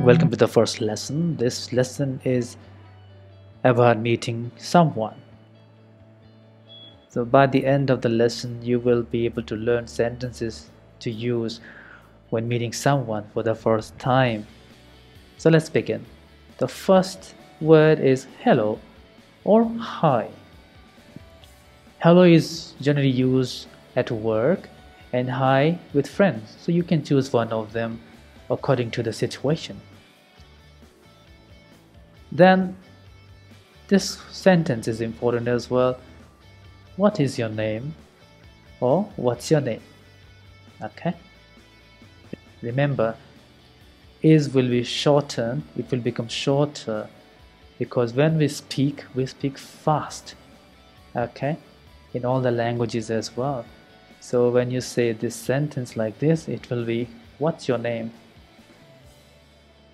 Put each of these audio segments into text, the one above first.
Welcome to the first lesson. This lesson is about meeting someone. So, by the end of the lesson, you will be able to learn sentences to use when meeting someone for the first time. So, let's begin. The first word is hello or hi. Hello is generally used at work and hi with friends. So, you can choose one of them according to the situation. Then this sentence is important as well. What is your name? Or what's your name? Okay. Remember, is will be shortened. It will become shorter because when we speak fast. Okay. In all the languages as well. So when you say this sentence like this, it will be what's your name?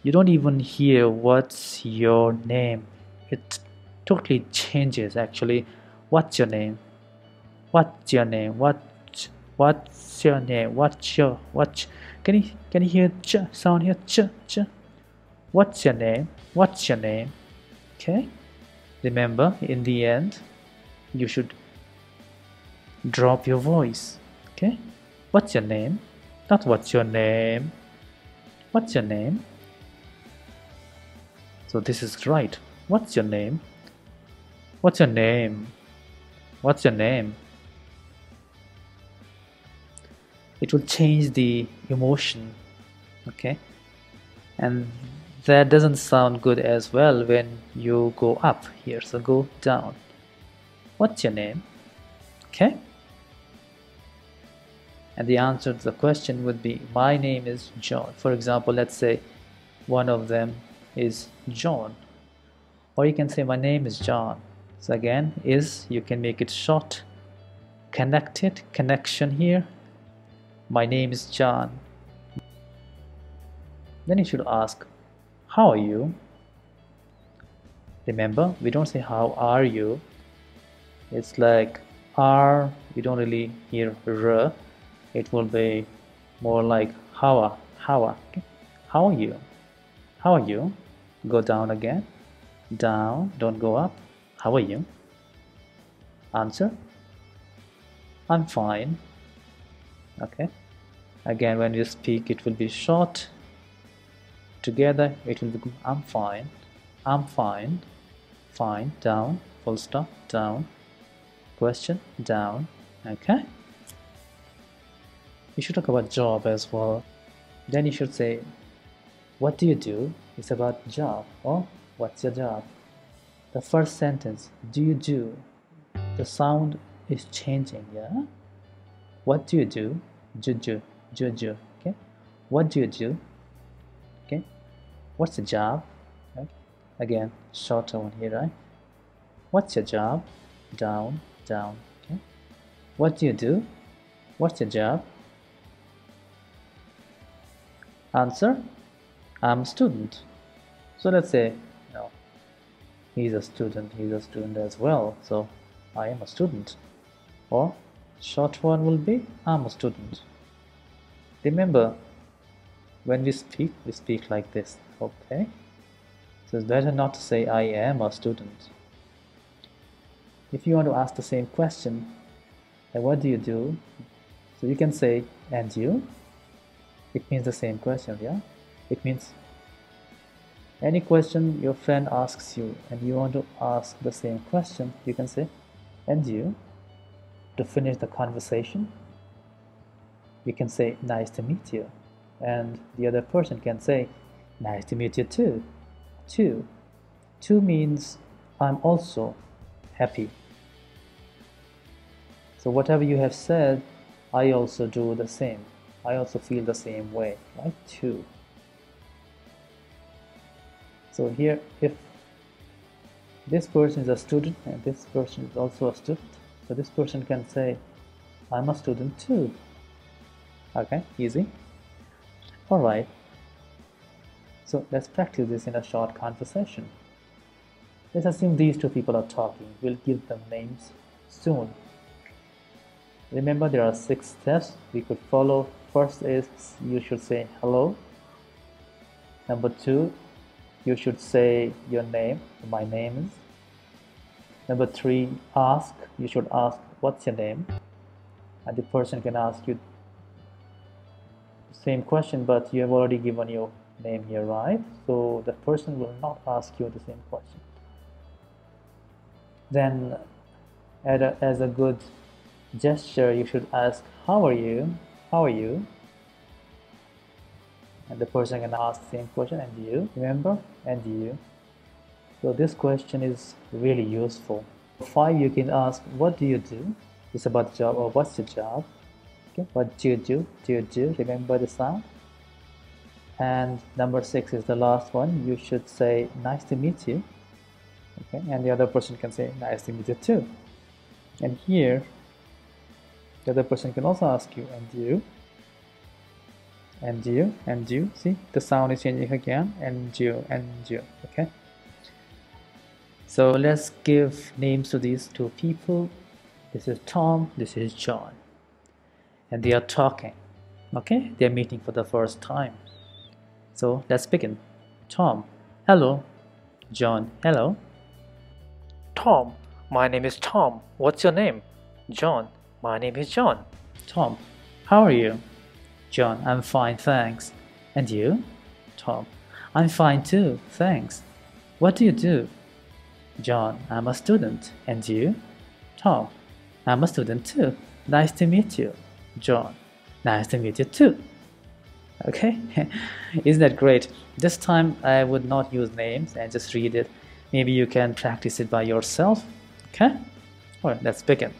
You don't even hear what's your name. It totally changes actually. What's your name? What's your name? What's your name? What? Can you hear ch sound here? Ch. What's your name? What's your name? Okay. Remember, in the end, you should drop your voice. Okay. What's your name? Not what's your name. What's your name? So this is right. What's your name? What's your name? What's your name? It will change the emotion. Okay. And that doesn't sound good as well when you go up here. So go down. What's your name? Okay. And the answer to the question would be my name is John. For example, let's say one of them is John. Or you can say my name is John. So again, is you can make it short, connected, connection here. My name is John. Then you should ask, how are you? Remember, we don't say how are you. It's like R, we don't really hear R. It will be more like how are. Okay? How are you? How are you? Go down again. Down, don't go up. How are you? Answer, I'm fine. Okay. Again, when you speak, it will be short. Together, it will become I'm fine. I'm fine. Fine. Down. Full stop. Down. Question. Down. Okay. You should talk about job as well. Then you should say, what do you do? It's about job. Or what's your job? The first sentence, do you do? The sound is changing, yeah? What do you do? Juju. Okay? What do you do? Okay? What's your job? Right? Again, shorter one here, right? What's your job? Down. Okay? What do you do? What's your job? Answer, I'm a student. So let's say, he's a student as well. So I am a student. Or short one will be I'm a student. Remember, when we speak like this. Okay. So it's better not to say I am a student. If you want to ask the same question, like what do you do? So you can say and you. It means the same question, yeah? It means any question your friend asks you and you want to ask the same question, you can say and you. To finish the conversation, you can say nice to meet you, and the other person can say nice to meet you too. Two means I'm also happy. So whatever you have said, I also do the same. I also feel the same way, right? Too. So here, if this person is a student and this person is also a student, so this person can say, I'm a student too. Okay, easy. Alright. So let's practice this in a short conversation. Let's assume these two people are talking. We'll give them names soon. Remember, there are 6 steps we could follow. First is you should say hello. Number two, you should say your name. My name is. Number three, ask. You should ask, what's your name? And the person can ask you the same question, but you have already given your name here, right? So the person will not ask you the same question. Then, as a good gesture, you should ask, how are you? How are you? And the person can ask the same question, and you, remember? And you. So this question is really useful. 5, you can ask, what do you do? It's about the job, or what's your job? Okay, what do you do? Do you do? Remember the sound? And number 6 is the last one. You should say, nice to meet you. Okay, and the other person can say, nice to meet you too. And here, the other person can also ask you, and you? And you? And you? See, the sound is changing again. And you? And you? Okay. So let's give names to these two people. This is Tom, this is John. And they are talking. Okay, they are meeting for the first time. So let's begin. Tom, hello. John, hello. Tom, my name is Tom. What's your name? John, my name is John. Tom, how are you? John, I'm fine, thanks. And you? Tom, I'm fine too, thanks. What do you do? John, I'm a student. And you? Tom, I'm a student too. Nice to meet you. John, nice to meet you too. Okay, isn't that great? This time I would not use names and just read it. Maybe you can practice it by yourself. Okay? Alright, let's begin.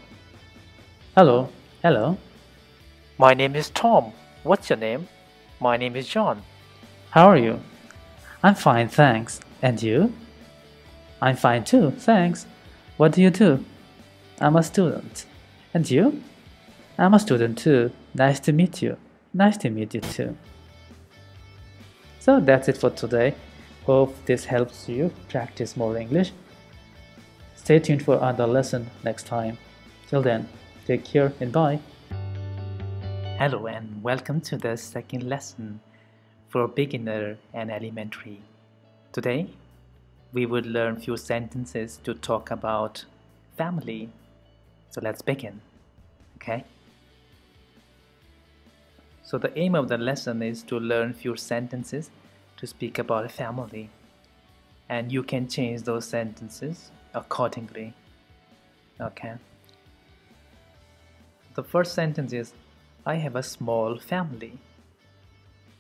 Hello, hello. My name is Tom. What's your name? My name is John. How are you? I'm fine, thanks. And you? I'm fine too, thanks. What do you do? I'm a student. And you? I'm a student too. Nice to meet you. Nice to meet you too. So that's it for today. Hope this helps you practice more English. Stay tuned for another lesson next time. Till then, take care and bye. Hello and welcome to the second lesson for beginner and elementary. Today, we would learn few sentences to talk about family. So let's begin. Okay? So the aim of the lesson is to learn few sentences to speak about a family, and you can change those sentences accordingly. Okay? The first sentence is, I have a small family.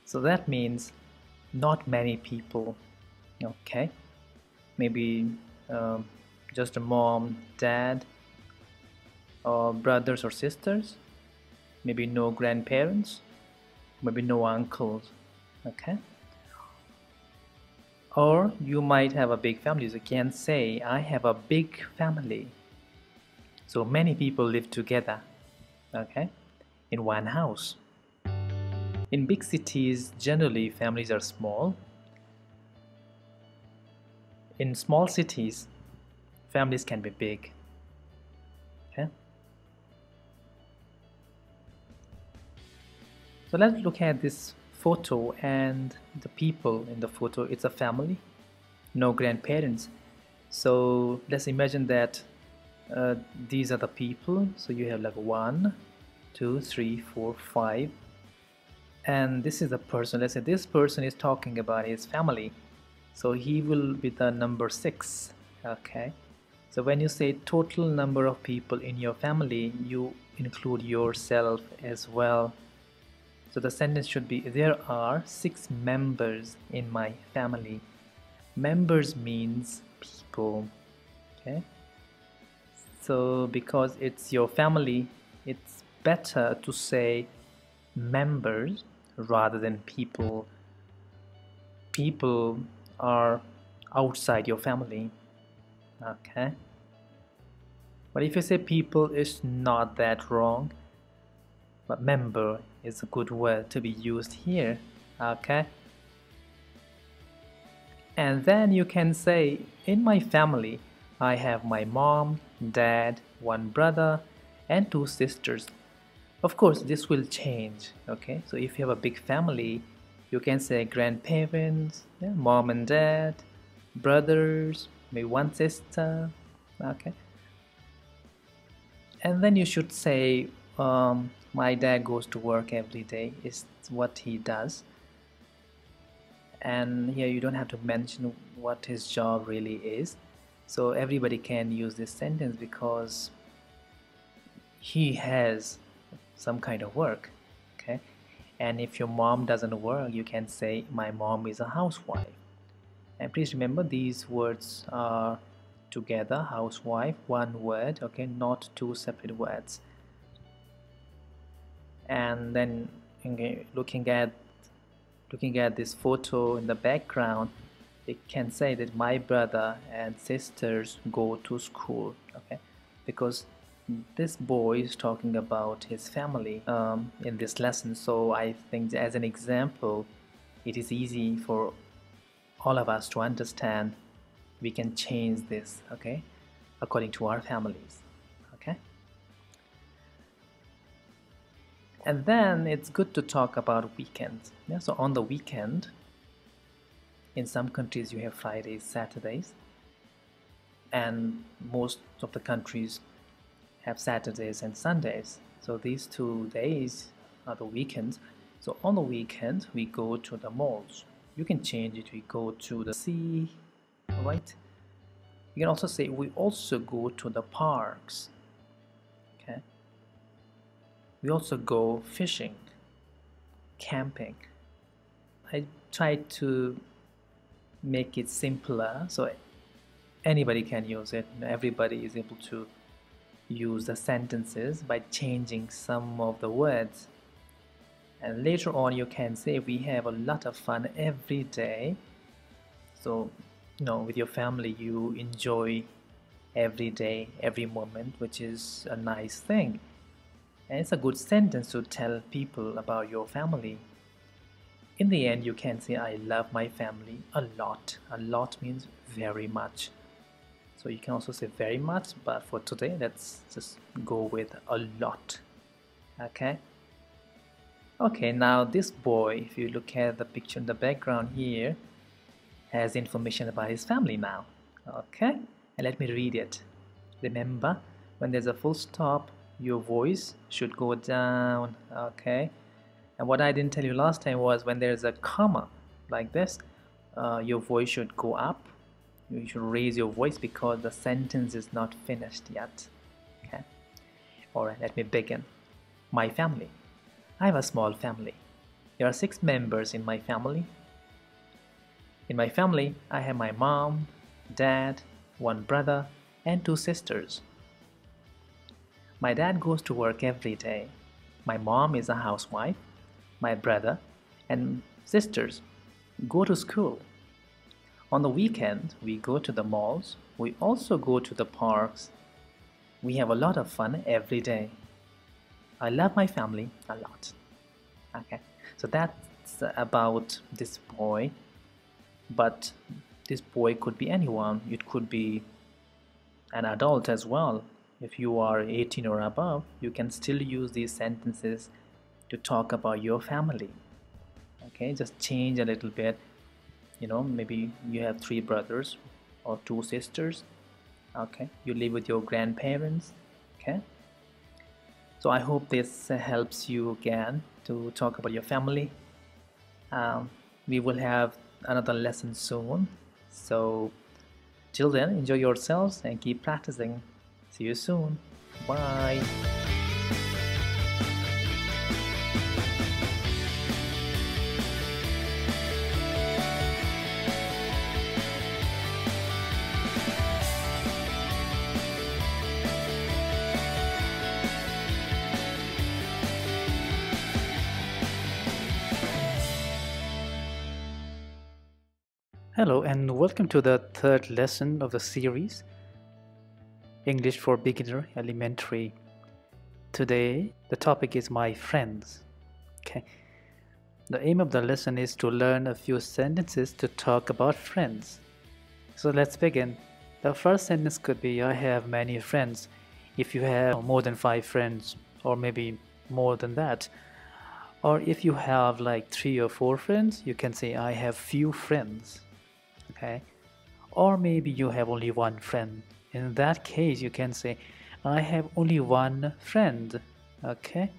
So that means not many people. Okay? Maybe just a mom, dad, or brothers or sisters. Maybe no grandparents. Maybe no uncles. Okay? Or you might have a big family. So you can say, I have a big family. So many people live together. Okay? In one house. In big cities, generally families are small. In small cities, families can be big. Okay? So let's look at this photo and the people in the photo. It's a family, no grandparents. So let's imagine that these are the people. So you have like 1, 2, 3, 4, 5. And this is a person. Let's say this person is talking about his family. So he will be the number 6. Okay. So when you say total number of people in your family, you include yourself as well. So the sentence should be, there are 6 members in my family. Members means people. Okay. So because it's your family, it's better to say members rather than people. People are outside your family. Okay. But if you say people, it's not that wrong. But member is a good word to be used here. Okay. And then you can say, in my family, I have my mom, dad, 1 brother, and 2 sisters. Of course, this will change. Okay. So if you have a big family, You can say grandparents, yeah, mom and dad, brothers, maybe one sister. Okay. And then you should say, my dad goes to work every day, is what he does. And here you don't have to mention what his job really is. So everybody can use this sentence because he has some kind of work. Okay. And if your mom doesn't work, you can say, my mom is a housewife. And please remember, these words are together, housewife, one word, okay, not two separate words. And then, okay, looking at this photo in the background, it can say that my brother and sisters go to school, okay, because this boy is talking about his family in this lesson. So I think, as an example, it is easy for all of us to understand. We can change this, okay, according to our families, okay. And then it's good to talk about weekends. Yeah, so on the weekend, in some countries you have Fridays, Saturdays, and most of the countries have Saturdays and Sundays. So these 2 days are the weekends. So on the weekend we go to the malls. You can change it, we go to the sea, right? You can also say we also go to the parks. Okay. We also go fishing, camping. I tried to make it simpler so anybody can use it. Everybody is able to use the sentences by changing some of the words. And later on you can say we have a lot of fun every day. So, with your family you enjoy every day, every moment, which is a nice thing. And it's a good sentence to tell people about your family. In the end, you can say, I love my family a lot. A lot means very much. So you can also say very much, but for today, let's just go with a lot. Okay? Okay, now this boy, if you look at the picture in the background here, has information about his family now. Okay? And let me read it. Remember, when there's a full stop, your voice should go down. Okay? And what I didn't tell you last time was when there's a comma like this, your voice should go up. You should raise your voice because the sentence is not finished yet. Okay? Alright, let me begin. My family. I have a small family. There are 6 members in my family. In my family, I have my mom, dad, 1 brother, and 2 sisters. My dad goes to work every day. My mom is a housewife. My brother and sisters go to school. On the weekend, we go to the malls. We also go to the parks. We have a lot of fun every day. I love my family a lot. Okay, so that's about this boy. But this boy could be anyone. It could be an adult as well. If you are 18 or above, you can still use these sentences to talk about your family. Okay, just change a little bit. Maybe you have 3 brothers or 2 sisters. Okay, you live with your grandparents. Okay, so I hope this helps you again to talk about your family. We will have another lesson soon, so till then, enjoy yourselves and keep practicing. See you soon. Bye. Hello and welcome to the 3rd lesson of the series, English for Beginner Elementary. Today the topic is my friends. Okay. The aim of the lesson is to learn a few sentences to talk about friends. So let's begin. The first sentence could be I have many friends. If you have more than 5 friends or maybe more than that. Or if you have like 3 or 4 friends, you can say I have few friends. Okay. Or maybe you have only one friend. In that case, you can say I have only one friend. Okay.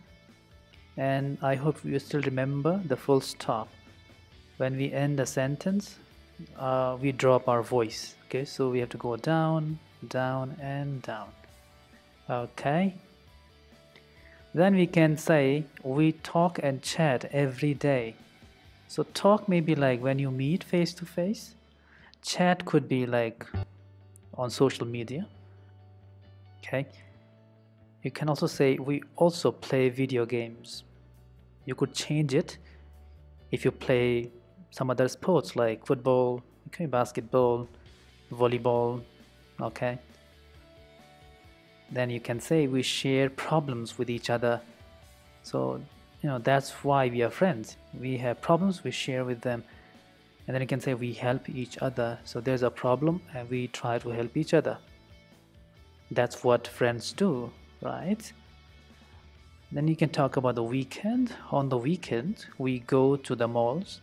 And I hope you still remember the full stop. When we end a sentence, we drop our voice. Okay, so we have to go down, down, and down. Okay. Then we can say we talk and chat every day. So talk may be like when you meet face to face. Chat could be like on social media. Okay. You can also say we also play video games. You could change it if you play some other sports like football, okay, basketball, volleyball, okay. Then you can say we share problems with each other. So, that's why we are friends. We have problems, we share with them. And then you can say we help each other. So there's a problem and we try to help each other. That's what friends do, right? Then you can talk about the weekend. On the weekend, we go to the malls.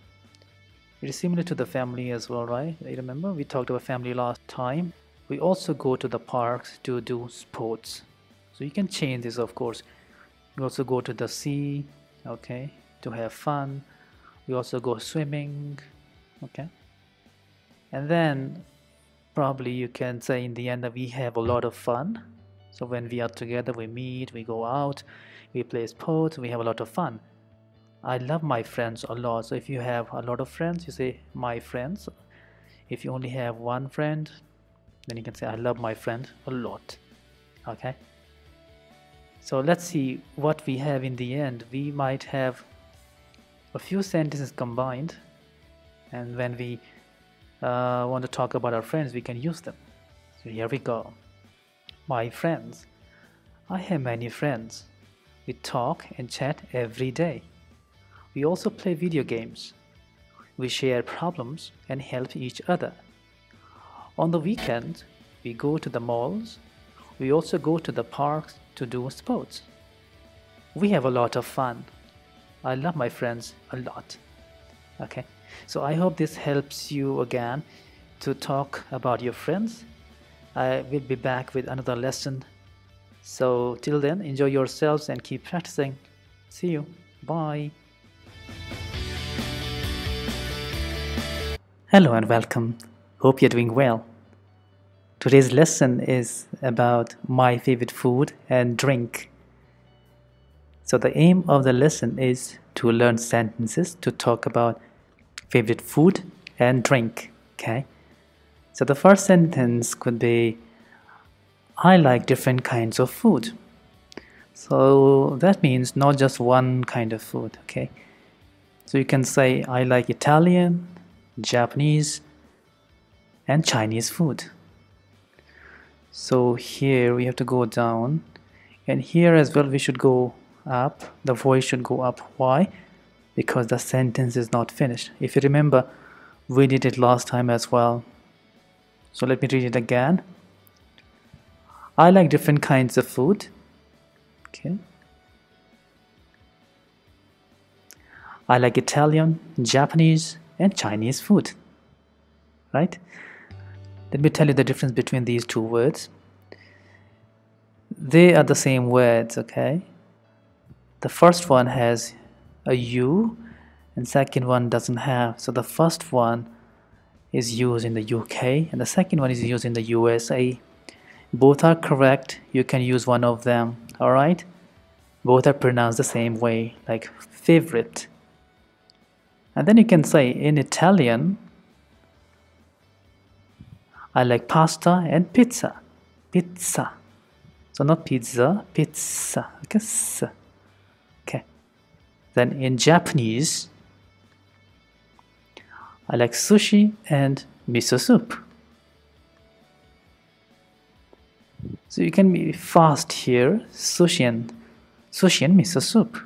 It is similar to the family as well, right? You remember we talked about family last time. We also go to the parks to do sports. So you can change this, of course. We also go to the sea, okay, to have fun. We also go swimming, okay. And then probably you can say in the end that we have a lot of fun. So when we are together, we meet, we go out, we play sports, we have a lot of fun. I love my friends a lot. So if you have a lot of friends, you say my friends. If you only have one friend, then you can say I love my friend a lot. Okay. So let's see what we have in the end. We might have a few sentences combined, and when we want to talk about our friends, we can use them. So here we go. My friends. I have many friends. We talk and chat every day. We also play video games. We share problems and help each other. On the weekend, we go to the malls. We also go to the parks to do sports. We have a lot of fun. I love my friends a lot. Okay, so I hope this helps you again to talk about your friends. I will be back with another lesson. So till then, enjoy yourselves and keep practicing. See you. Bye. Hello and welcome. Hope you're doing well. Today's lesson is about my favorite food and drink. So the aim of the lesson is to learn sentences to talk about favorite food and drink. Okay. So the first sentence could be I like different kinds of food. So that means not just one kind of food. Okay. So you can say I like Italian, Japanese, and Chinese food. So here we have to go down, and here as well we should go up. The voice should go up. Why? Because the sentence is not finished. If you remember, we did it last time as well. So let me read it again. I like different kinds of food. Okay. I like Italian, Japanese, and Chinese food. Right? Let me tell you the difference between these two words. They are the same words, okay? The first one has a U and second one doesn't have. So the first one is used in the UK and the second one is used in the USA. Both are correct. You can use one of them, alright? Both are pronounced the same way, like favorite. And then you can say in Italian, I like pasta and pizza. Pizza. So not pizza, pizza. Okay. Then in Japanese, I like sushi and miso soup. So you can be fast here. Sushi and miso soup.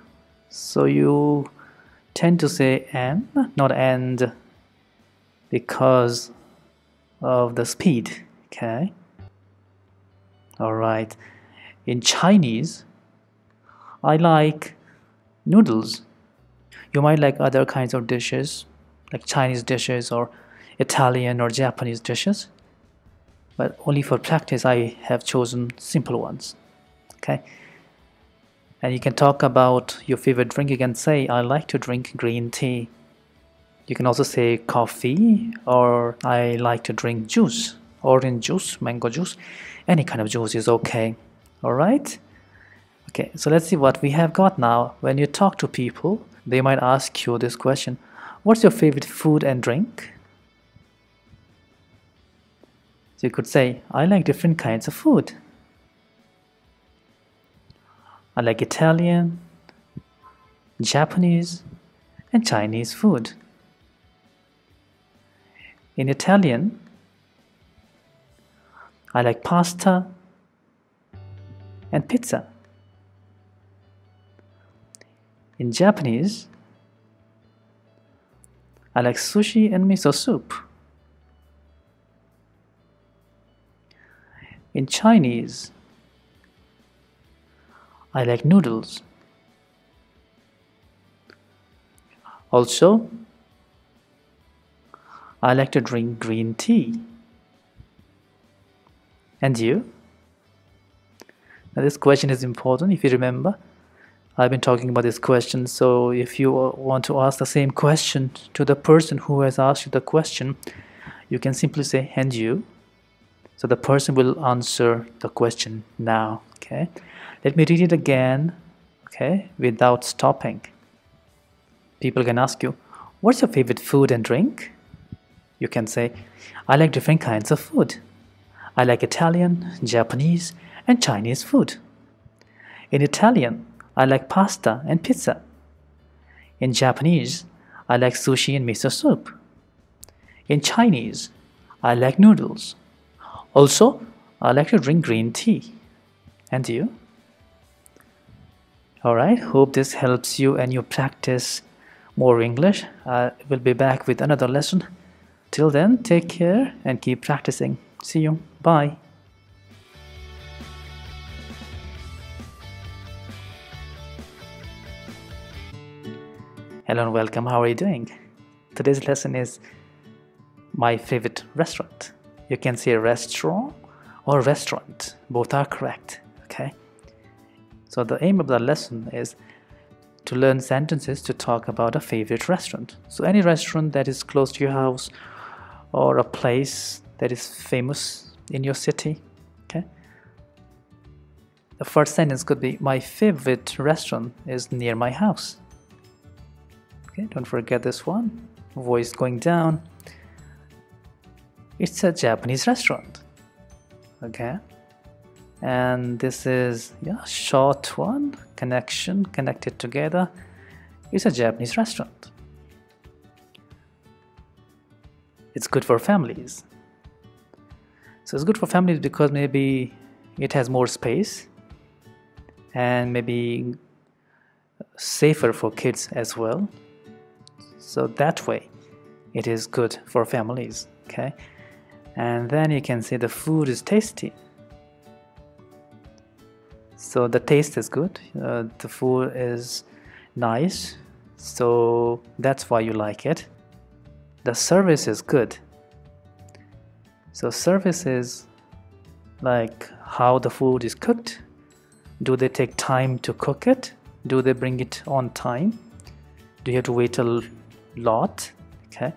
So you tend to say and, not and, because of the speed. Okay. All right. In Chinese, I like noodles You might like other kinds of dishes, like Chinese dishes or Italian or Japanese dishes, but only for practice I have chosen simple ones. Okay, and you can talk about your favorite drink. You can say, I like to drink green tea. You can also say coffee, or I like to drink juice, orange juice, mango juice, any kind of juice is okay. All right. Okay, so let's see what we have got now. When you talk to people, they might ask you this question: what's your favorite food and drink? So you could say, I like different kinds of food. I like Italian, Japanese, and Chinese food. In Italian, I like pasta and pizza. In Japanese, I like sushi and miso soup. In Chinese, I like noodles. Also, I like to drink green tea. And you? Now this question is important. If you remember, I've been talking about this question, so if you want to ask the same question to the person who has asked you the question, you can simply say, and you? So the person will answer the question now. Okay, let me read it again, okay, without stopping. People can ask you, what's your favorite food and drink? You can say, I like different kinds of food. I like Italian, Japanese, and Chinese food. In Italian, I like pasta and pizza. In Japanese, I like sushi and miso soup. In Chinese, I like noodles. Also, I like to drink green tea. And you? Alright, hope this helps you and you practice more English. I will be back with another lesson. Till then, take care and keep practicing. See you. Bye. Hello and welcome. How are you doing? Today's lesson is my favorite restaurant. You can say restaurant or restaurant. Both are correct. Okay. So the aim of the lesson is to learn sentences to talk about a favorite restaurant. So any restaurant that is close to your house or a place that is famous in your city. Okay. The first sentence could be, my favorite restaurant is near my house. Okay, don't forget this one. Voice going down. It's a Japanese restaurant. Okay. And this is short one, connection, connected together. It's a Japanese restaurant. It's good for families. So it's good for families because maybe it has more space and maybe safer for kids as well. So that way it is good for families. Okay. And then you can say the food is tasty. So the taste is good, the food is nice, so that's why you like it. The service is good. So service is like how the food is cooked. Do they take time to cook it? Do they bring it on time? Do you have to wait a lot? Okay.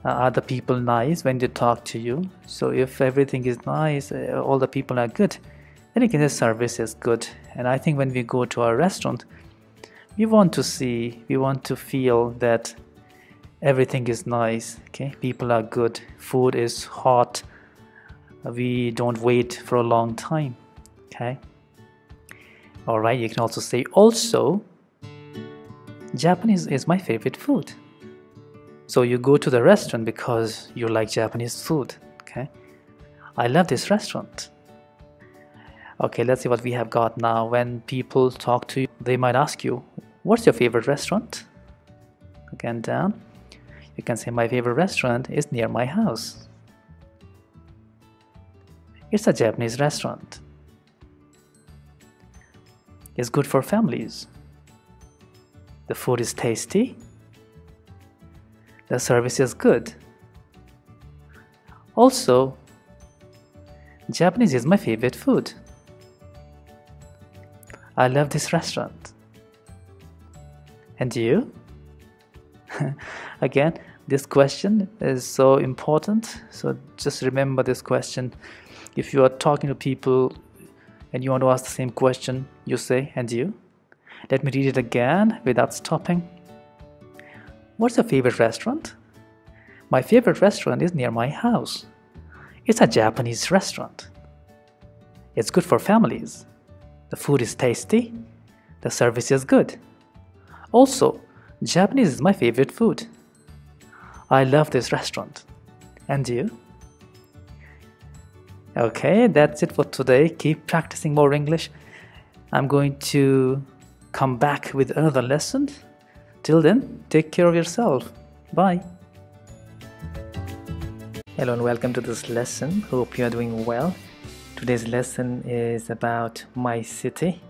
Are the people nice when they talk to you? So if everything is nice, all the people are good, then you can say service is good. And I think when we go to a restaurant, we want to feel that everything is nice. Okay, people are good, food is hot, we don't wait for a long time. Okay. All right, you can also say also Japanese is my favorite food. So you go to the restaurant because you like Japanese food. Okay, I love this restaurant. Okay, let's see what we have got now. When people talk to you, they might ask you, what's your favorite restaurant? Again down. You can say, my favorite restaurant is near my house. It's a Japanese restaurant. It's good for families. The food is tasty. The service is good. Also, Japanese is my favorite food. I love this restaurant. And you? Again, this question is so important, so just remember this question. If you are talking to people and you want to ask the same question, you say, and you? Let me read it again without stopping. What's your favorite restaurant? My favorite restaurant is near my house. It's a Japanese restaurant. It's good for families. The food is tasty. The service is good. Also, Japanese is my favorite food. I love this restaurant. And you? Okay, that's it for today. Keep practicing more English. I'm going to come back with another lesson. Till then, take care of yourself. Bye. Hello and welcome to this lesson. Hope you are doing well. Today's lesson is about my city.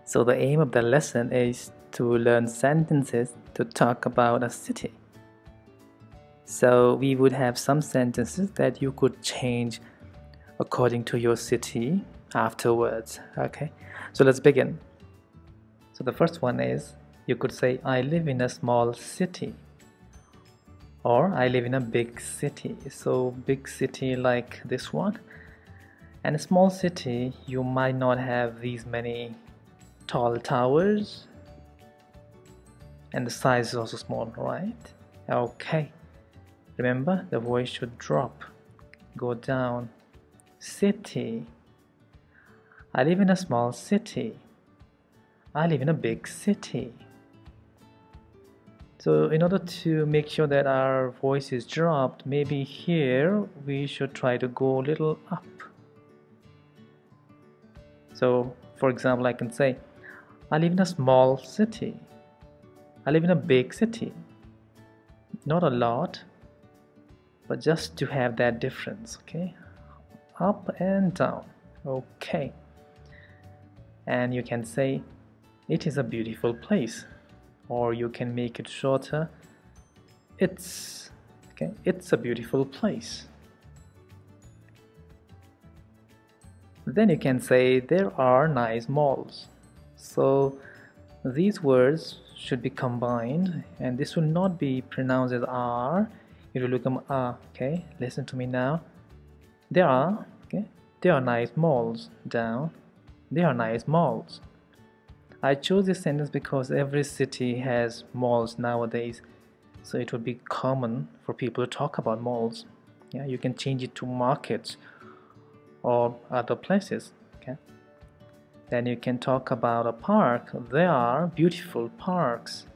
So the aim of the lesson is to learn sentences to talk about a city. So we would have some sentences that you could change according to your city afterwards. Okay, so let's begin. So the first one is, you could say, I live in a small city, or I live in a big city. So big city like this one, and a small city, you might not have these many tall towers, and the size is also small, right? Okay, remember the voice should drop, go down. City. I live in a small city. I live in a big city. So in order to make sure that our voice is dropped, maybe here we should try to go a little up. So for example, I can say, I live in a small city. I live in a big city. Not a lot, but just to have that difference, okay? Up and down. Okay. And you can say, it is a beautiful place, or you can make it shorter. It's a beautiful place. Then you can say, there are nice malls. So these words should be combined, and this will not be pronounced as R, it will become A. Okay, listen to me now. There are nice malls. Down. There are nice malls. I chose this sentence because every city has malls nowadays, so it would be common for people to talk about malls. Yeah, you can change it to markets or other places. Okay. Then you can talk about a park. There are beautiful parks.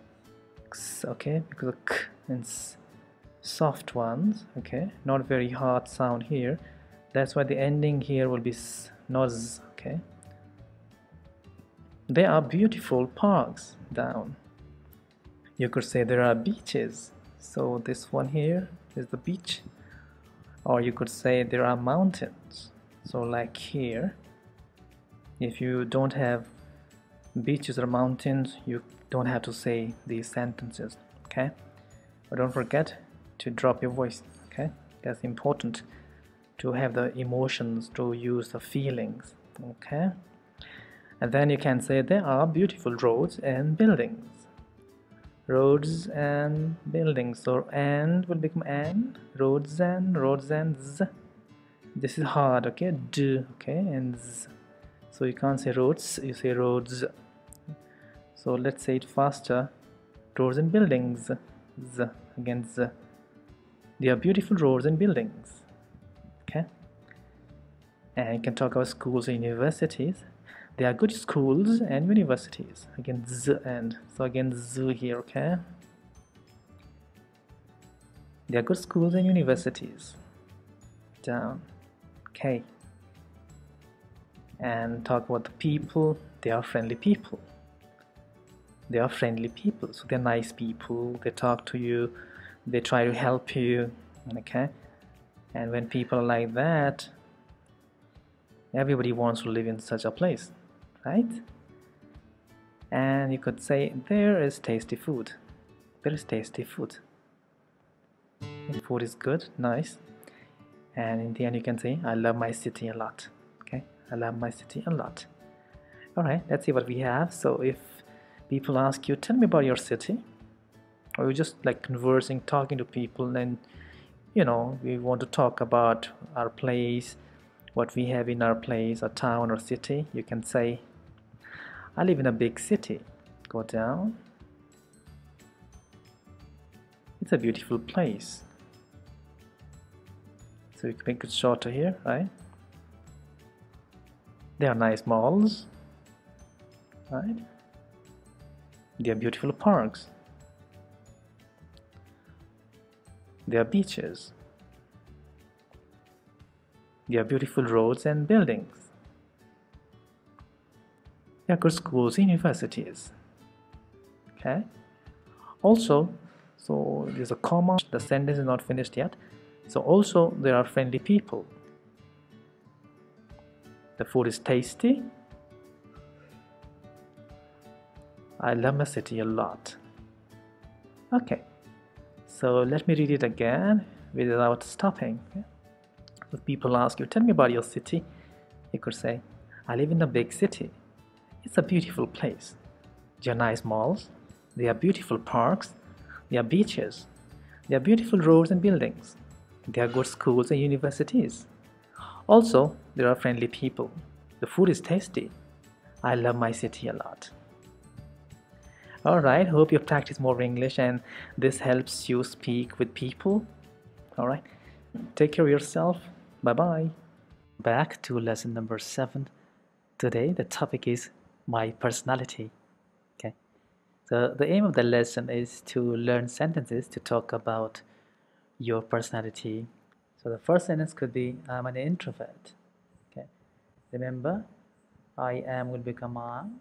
Okay, because of k and s, soft ones. Okay, not very hard sound here. That's why the ending here will be s, not z. Okay. There are beautiful parks. Down. You could say there are beaches. So this one here is the beach. Or you could say there are mountains. So like here, if you don't have beaches or mountains, you don't have to say these sentences. Okay. But don't forget to drop your voice. Okay. That's important, to have the emotions, to use the feelings. Okay. And then you can say there are beautiful roads and buildings. Roads and buildings. So and will become and. Roads and z. This is hard. Okay. D. Okay. And z. So you can't say roads, you say roads. So let's say it faster. Roads and buildings. Z. Again z. There are beautiful roads and buildings. Okay. And you can talk about schools and universities. There are good schools and universities. Again z and. So again z here. Okay. There are good schools and universities. Down. Okay. And talk about the people. They are friendly people. They are friendly people. So they're nice people. They talk to you. They try to help you. Okay. And when people are like that, everybody wants to live in such a place, right? And you could say there is tasty food. There is tasty food. Food is good, nice. And in the end you can say I love my city a lot. Okay, I love my city a lot. All right, let's see what we have. So if people ask you, tell me about your city, or you're just like conversing, talking to people, and we want to talk about our place, what we have in our place, our town or city, you can say I live in a big city. Go down. It's a beautiful place. So you can make it shorter here, right? There are nice malls, right? There are beautiful parks. There are beaches. There are beautiful roads and buildings. There are good schools and universities. Okay. Also, so there's a comma. The sentence is not finished yet. So also there are friendly people. The food is tasty. I love my city a lot. Okay. So let me read it again without stopping. If people ask you, tell me about your city, you could say, I live in a big city. It's a beautiful place. There are nice malls. There are beautiful parks. There are beaches. There are beautiful roads and buildings. There are good schools and universities. Also, there are friendly people. The food is tasty. I love my city a lot. Alright, hope you practice more English and this helps you speak with people. Alright, take care of yourself. Bye bye. Back to lesson number 7. Today the topic is my personality. Okay, so the aim of the lesson is to learn sentences to talk about your personality. So the first sentence could be I'm an introvert. Okay, remember I am will become am,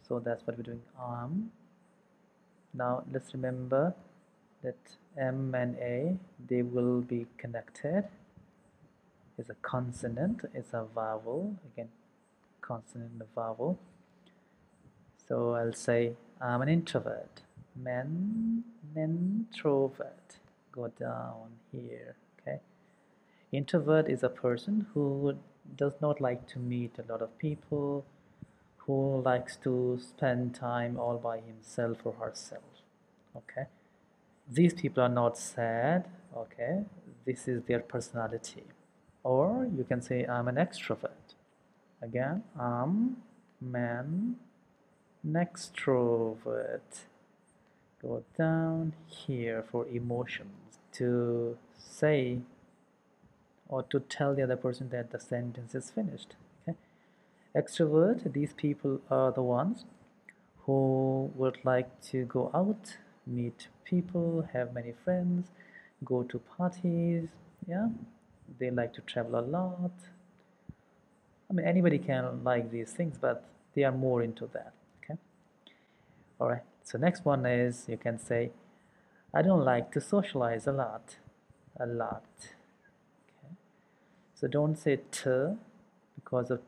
so that's what we're doing, am. Now let's remember that M and A, they will be connected. It's a consonant, it's a vowel, again consonant and a vowel. So I'll say I'm an introvert. Introvert. Go down here. Okay. Introvert is a person who does not like to meet a lot of people, who likes to spend time all by himself or herself. Okay. These people are not sad. Okay. This is their personality. Or you can say I'm an extrovert. Again, I'm an extrovert. Go down here for emotions to say or to tell the other person that the sentence is finished. Okay. Extrovert, these people are the ones who would like to go out, meet people, have many friends, go to parties. Yeah, they like to travel a lot. I mean, anybody can like these things, but they are more into that. Okay. All right. So next one is you can say, I don't like to socialize a lot. A lot. Okay. So don't say t because of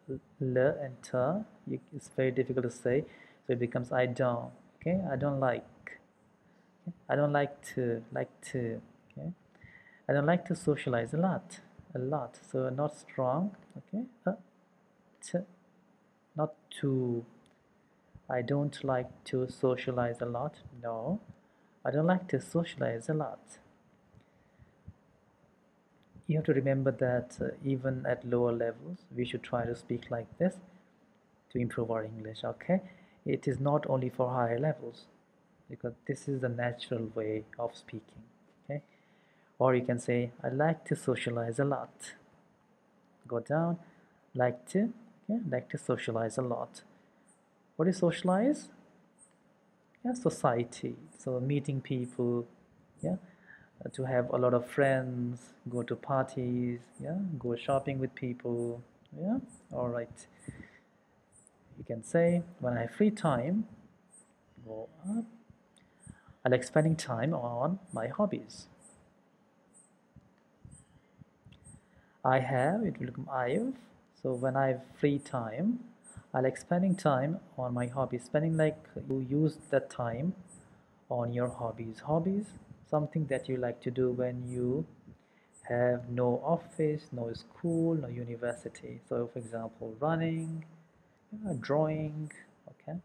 l and t. It's very difficult to say. So it becomes I don't. Okay. I don't like. Okay? I don't like to. Like to. Okay. I don't like to socialize a lot. A lot. So not strong. Okay. T. Not to. I don't like to socialize a lot. No. I don't like to socialize a lot. You have to remember that even at lower levels, we should try to speak like this to improve our English, okay? It is not only for higher levels, because this is the natural way of speaking, okay? Or you can say, I like to socialize a lot. Go down, like to, okay? Like to socialize a lot. What is socialize? Yeah, society. So meeting people, yeah, to have a lot of friends, go to parties, yeah, go shopping with people, yeah. All right. You can say when I have free time, go up. I like spending time on my hobbies. I have, it will become I have. So when I have free time, I like spending time on my hobbies. Spending like you use that time on your hobbies. Hobbies, something that you like to do when you have no office, no school, no university. So, for example, running, drawing, okay,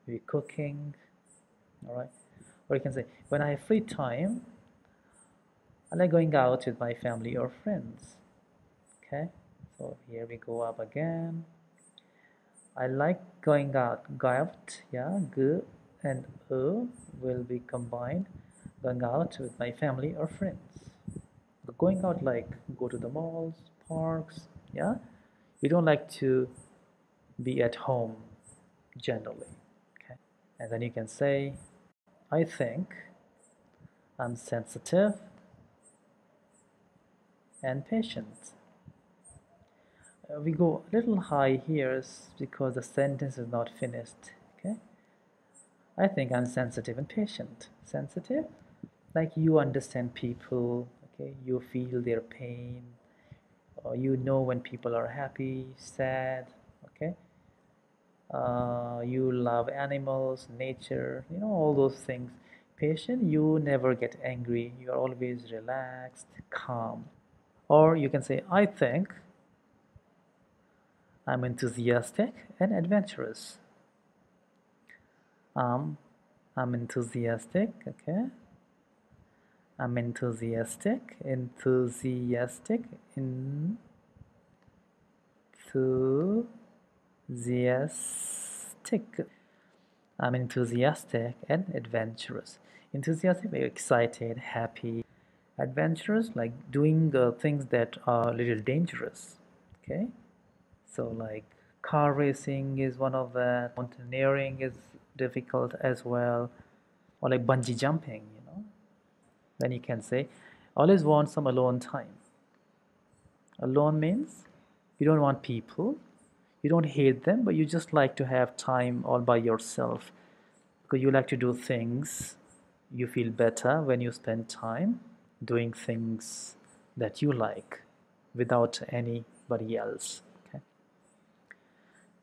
maybe cooking, all right. Or you can say, when I have free time, I like going out with my family or friends. Okay, so here we go up again. I like going out. Go out, yeah, g and will be combined. Going out with my family or friends. Going out like go to the malls, parks, yeah. We don't like to be at home generally. Okay, and then you can say, I think I'm sensitive and patient. We go a little high here because the sentence is not finished. Okay, I think I'm sensitive and patient. Sensitive, like you understand people. Okay, you feel their pain, or you know when people are happy, sad. Okay, you love animals, nature, all those things. Patient, you never get angry. You are always relaxed, calm. Or you can say, I think I'm enthusiastic and adventurous. Um, I'm enthusiastic, okay? I'm enthusiastic, enthusiastic. I'm enthusiastic and adventurous. Enthusiastic, very excited, happy. Adventurous, like doing things that are a little dangerous, okay? So like car racing is one of that. Mountaineering is difficult as well, or like bungee jumping. Then you can say, always want some alone time. Alone means you don't want people, you don't hate them, but you just like to have time all by yourself because you like to do things. You feel better when you spend time doing things that you like without anybody else. Okay.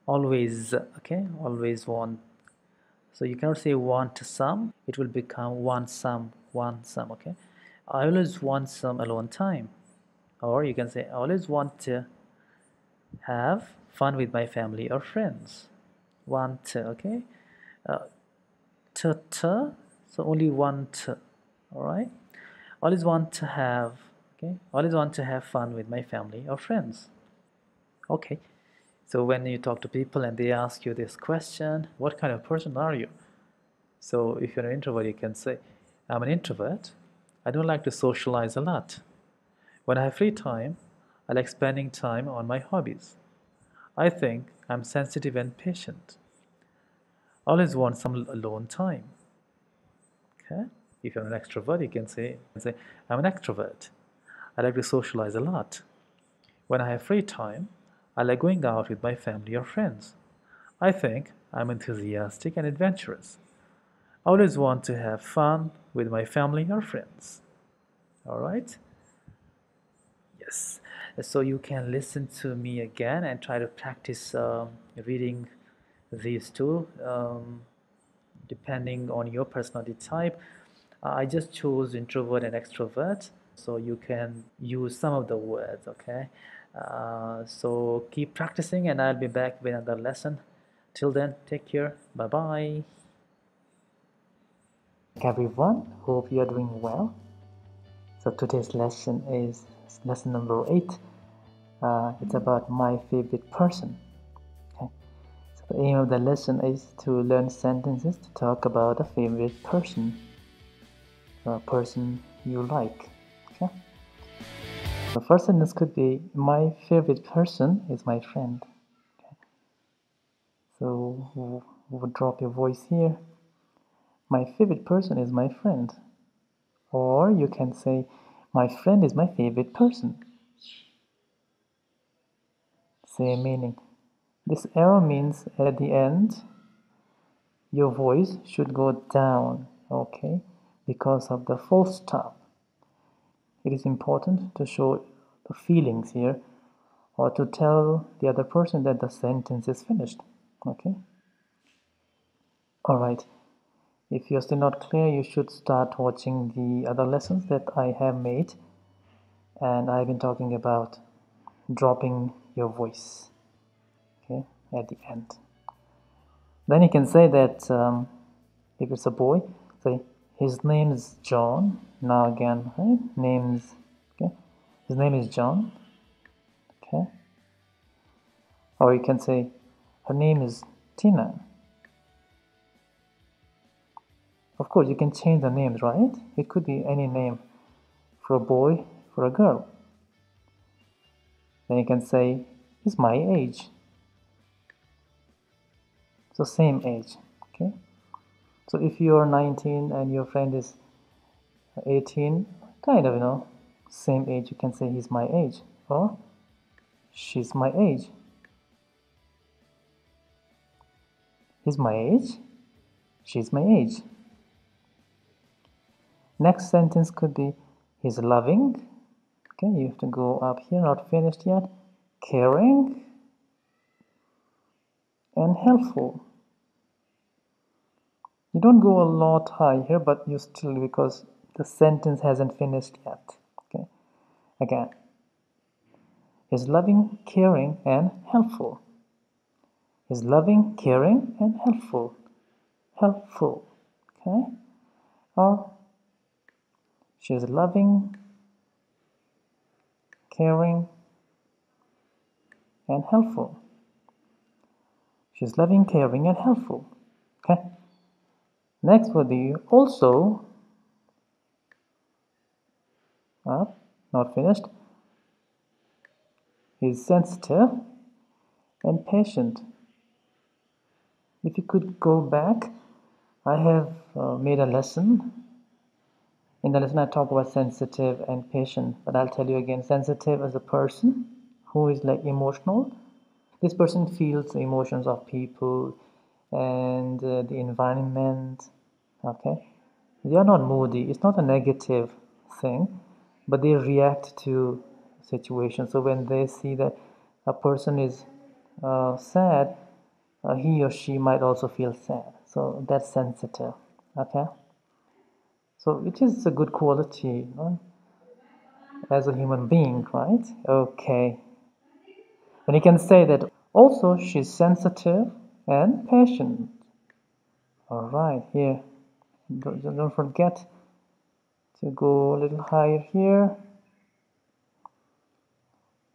Always, okay, always want. So you cannot say want some, it will become want some, okay. I always want some alone time. Or you can say I always want to have fun with my family or friends. Want to, okay. Uh, so only one t, all right. Always want to have, okay. Always want to have fun with my family or friends. Okay. So when you talk to people and they ask you this question, what kind of person are you? So if you're an introvert, you can say, I'm an introvert. I don't like to socialize a lot. When I have free time, I like spending time on my hobbies. I think I'm sensitive and patient. I always want some alone time. Okay? If you're an extrovert, you can say, I'm an extrovert. I like to socialize a lot. When I have free time, I like going out with my family or friends. I think I'm enthusiastic and adventurous. I always want to have fun with my family or friends. All right? Yes. So you can listen to me again and try to practice reading these two depending on your personality type. I just chose introvert and extrovert, so you can use some of the words, okay? So keep practicing, and I'll be back with another lesson. Till then, take care. Bye bye. Everyone, hope you are doing well. So today's lesson is lesson number 8. It's about my favorite person. Okay. So the aim of the lesson is to learn sentences to talk about a favorite person, or a person you like. Okay. The first sentence could be, my favorite person is my friend. Okay. So we'll drop your voice here. My favorite person is my friend. Or you can say, my friend is my favorite person. Same meaning. This arrow means at the end, your voice should go down, okay, because of the full stop. It is important to show the feelings here, or to tell the other person that the sentence is finished. Okay. All right. If you're still not clear, you should start watching the other lessons that I have made, and I've been talking about dropping your voice, okay, at the end. Then you can say that if it's a boy, say his name is John. Now again, right? Names, okay. His name is John, okay. Or you can say her name is Tina. Of course, you can change the names, right? It could be any name for a boy, for a girl. Then you can say, he's my age. So same age, okay? So if you are 19 and your friend is 18, kind of, same age, you can say he's my age or she's my age. He's my age, she's my age. Next sentence could be he's loving. Okay, you have to go up here, not finished yet. Caring and helpful. You don't go a lot high here, but you still, because the sentence hasn't finished yet. Okay, again, is loving, caring, and helpful. Is loving, caring, and helpful. Helpful. Okay, or she's loving, caring, and helpful. She's loving, caring, and helpful. Okay. Next would be also. Not finished. He's sensitive and patient. If you could go back, I have made a lesson. In the lesson, I talk about sensitive and patient, but I'll tell you again, sensitive is a person who is like emotional. This person feels the emotions of people and the environment. Okay, they are not moody. It's not a negative thing, but they react to situations. So when they see that a person is sad, he or she might also feel sad. So that's sensitive. Okay, so it is a good quality, as a human being, right? Okay, and you can say that also she's sensitive and patient. All right, here, don't forget to go a little higher here.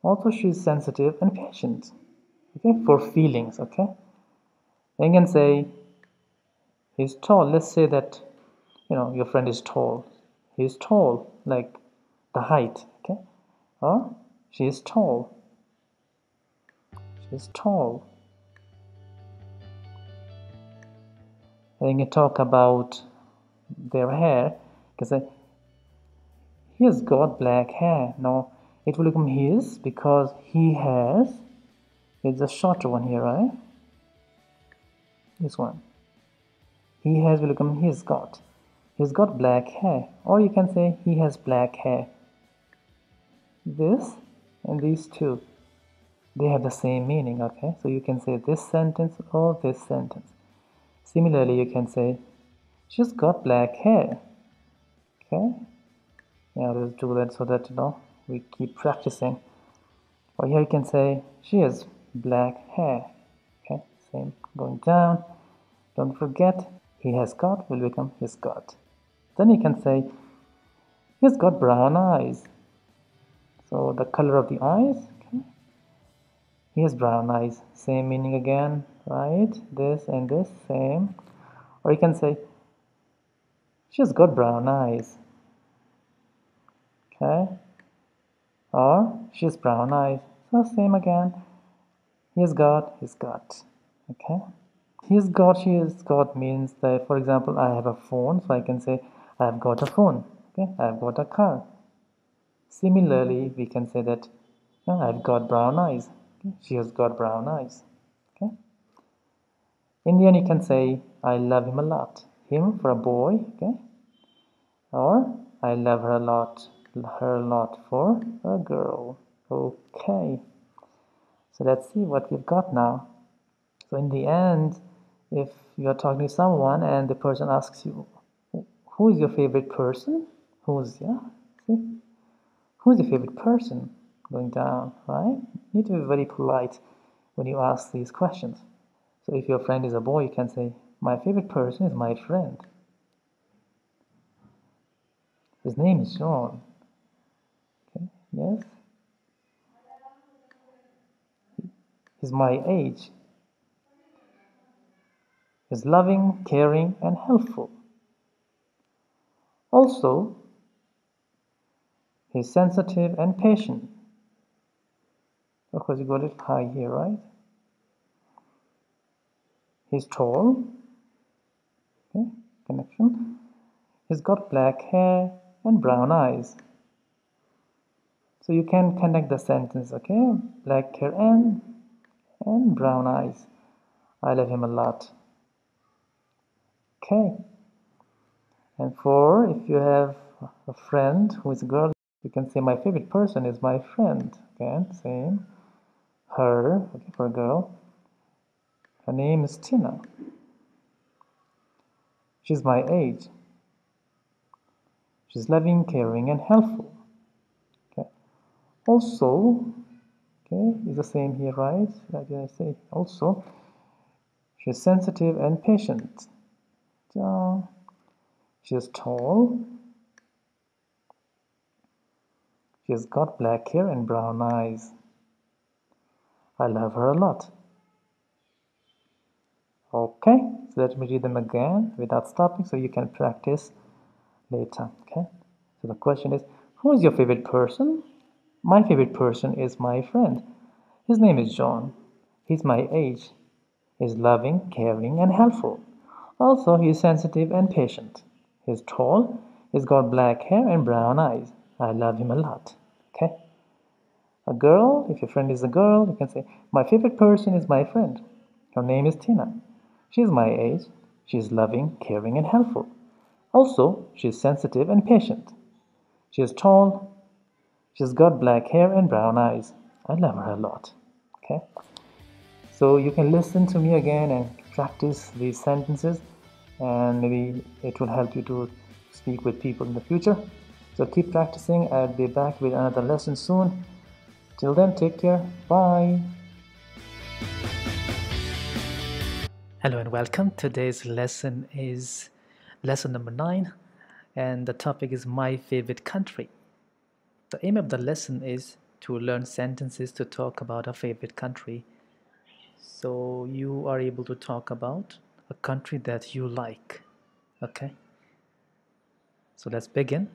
Also, she's sensitive and patient, okay, for feelings, okay? And you can say he's tall. Let's say that, your friend is tall. He's tall, like the height, okay? Or she is tall. She's tall. And you can talk about their hair. You can say, he has got black hair. No, it will become his because he has. It's a shorter one here, right? This one. He has will become he's got. He's got black hair. Or you can say he has black hair. This and these two, they have the same meaning, okay? So you can say this sentence or this sentence. Similarly, you can say she's got black hair. Okay? Yeah, let's do that so that we keep practicing. Or here you can say she has black hair. Okay, same going down. Don't forget he has got will become he's got. Then you can say he's got brown eyes. So the color of the eyes, okay? He has brown eyes. Same meaning again, right? This and this, same. Or you can say she's got brown eyes. Okay? Or she's brown eyes. So same again. He's got, he's got. Okay? He's got, she has got means that, for example, I have a phone, so I can say I've got a phone. Okay? I've got a car. Similarly, we can say that I've got brown eyes. Okay? She has got brown eyes. Okay? In the end, you can say I love him a lot. Him for a boy. Okay? Or I love her a lot. Her a lot for a girl. Okay. So let's see what we've got now. So in the end, if you are talking to someone and the person asks you, who is your favorite person? See? Who's your favorite person? Going down, right? You need to be very polite when you ask these questions. So if your friend is a boy, you can say, my favorite person is my friend. His name is John. Okay, yes. He's my age. He's loving, caring, and helpful. Also, he's sensitive and patient. Of course, you got it high here, right? He's tall. Okay, connection. He's got black hair and brown eyes. So you can connect the sentence, okay? Black hair and brown eyes. I love him a lot. Okay. And for if you have a friend who is a girl, you can say my favorite person is my friend. Again, same. Her, okay, for a girl. Her name is Tina. She's my age. She's loving, caring, and helpful. Okay. Also, okay, is the same here, right? Did I say also? She's sensitive and patient. She's tall. She's got black hair and brown eyes. I love her a lot. Okay, so let me read them again without stopping so you can practice later. Okay, so the question is, who is your favorite person? My favorite person is my friend. His name is John. He's my age. He's loving, caring, and helpful. Also, he's sensitive and patient. He's tall. He's got black hair and brown eyes. I love him a lot. Okay. A girl, if your friend is a girl, you can say, my favorite person is my friend. Her name is Tina. She's my age. She's loving, caring, and helpful. Also, she's sensitive and patient. She's tall. She's got black hair and brown eyes. I love her a lot. Okay? So you can listen to me again and practice these sentences, and maybe it will help you to speak with people in the future. So keep practicing. I'll be back with another lesson soon. Till then, take care. Bye. Hello and welcome. Today's lesson is lesson number 9, and the topic is my favorite country. The aim of the lesson is to learn sentences to talk about a favorite country. So you are able to talk about a country that you like. Okay? So let's begin.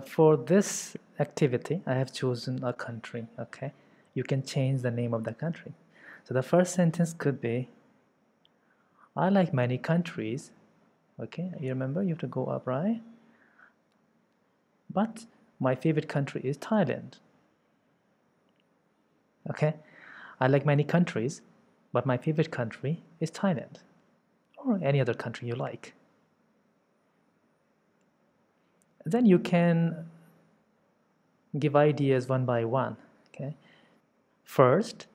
For this activity, I have chosen a country. Okay? You can change the name of the country. So the first sentence could be, I like many countries. Okay, you remember you have to go up, right? But my favorite country is Thailand. Okay, I like many countries, but my favorite country is Thailand, or any other country you like. Then you can give ideas one by one. Okay, first,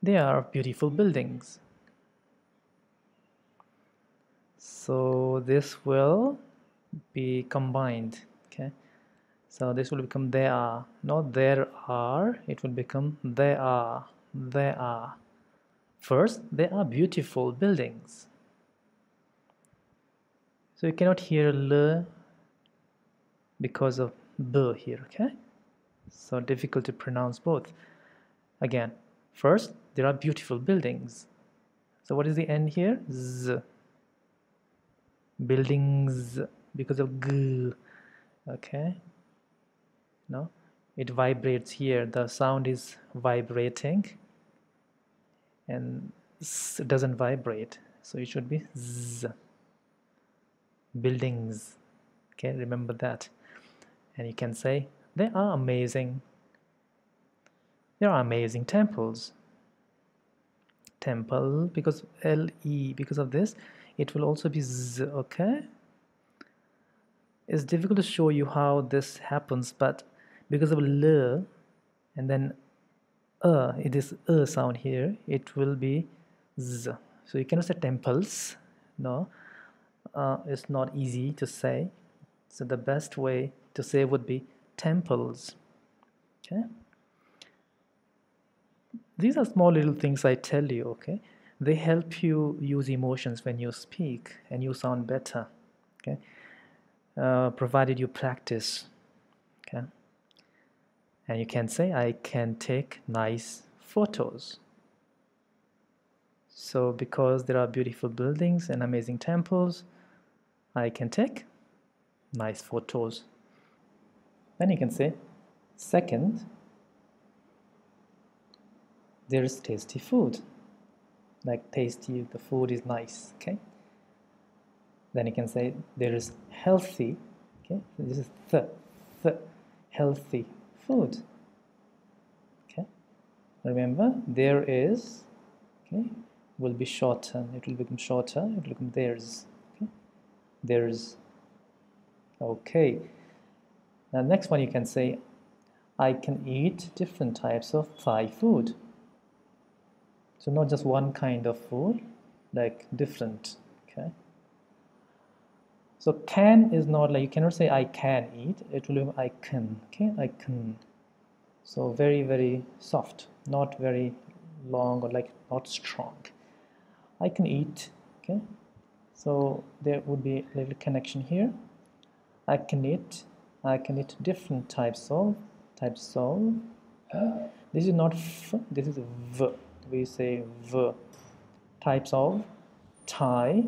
there are beautiful buildings. So this will be combined. Okay, so this will become there are, not there are, it will become there are, there are. First, there are beautiful buildings. So you cannot hear l because of b here, okay? So difficult to pronounce both. Again, first, there are beautiful buildings. So what is the end here? Z. Buildings, because of g, okay? No, it vibrates here. The sound is vibrating, and s doesn't vibrate. So it should be z. Buildings. Okay, remember that. And you can say, they are amazing. There are amazing temples. Temple, because L-E, because of this, it will also be Z, okay? It's difficult to show you how this happens, but because of L, and then It is sound here, it will be z. So you cannot say temples. No, it's not easy to say. So the best way to say would be temples. Okay. These are small little things I tell you. Okay. They help you use emotions when you speak, and you sound better. Okay. Provided you practice. Okay. And you can say, I can take nice photos. So because there are beautiful buildings and amazing temples, I can take nice photos. Then you can say, second, there is tasty food. Like tasty, the food is nice. Okay. Then you can say there is healthy. Okay. So this is the healthy food. Okay. Remember, there is. Okay. Will be shortened. It will become shorter. It will become there's. Okay. There's. Okay. Now next one you can say, I can eat different types of Thai food. So not just one kind of food, like different. Okay. So can is not like, you cannot say I can eat. It will be I can. Okay, I can. So very, very soft, not very long, or like not strong. I can eat. Okay. So there would be a little connection here. I can eat different types of. Okay. This is not f, this is v. We say v. Types of Thai.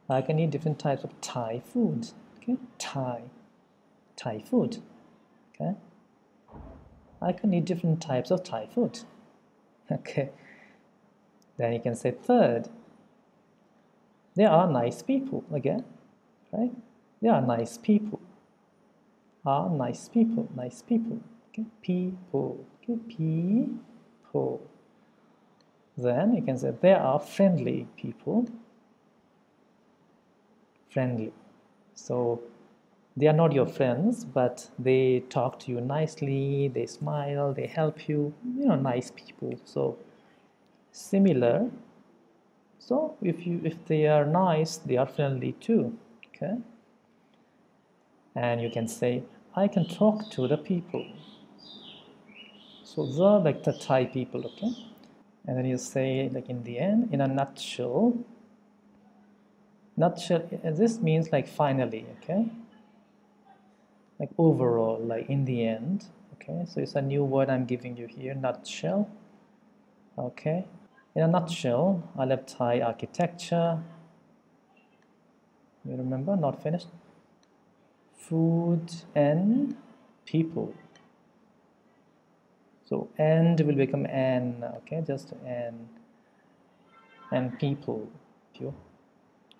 I can eat different types of Thai food. Okay, Thai food. Okay, I can eat different types of Thai food. Okay, then you can say third. There are nice people again, right? There are nice people. Are nice people, nice people. Okay, people. Okay, people. Then you can say there are friendly people. Friendly. So they are not your friends, but they talk to you nicely, they smile, they help you, nice people. So similar. So if they are nice, they are friendly too. Okay. And you can say, I can talk to the people. So the, like the Thai people, okay? And then you say, like in the end, in a nutshell, this means like finally, okay? Like overall, like in the end. Okay, so it's a new word I'm giving you here, nutshell. Okay, in a nutshell, I love Thai architecture. You remember, not finished. Food and people. So and will become an. Okay, just an. And people.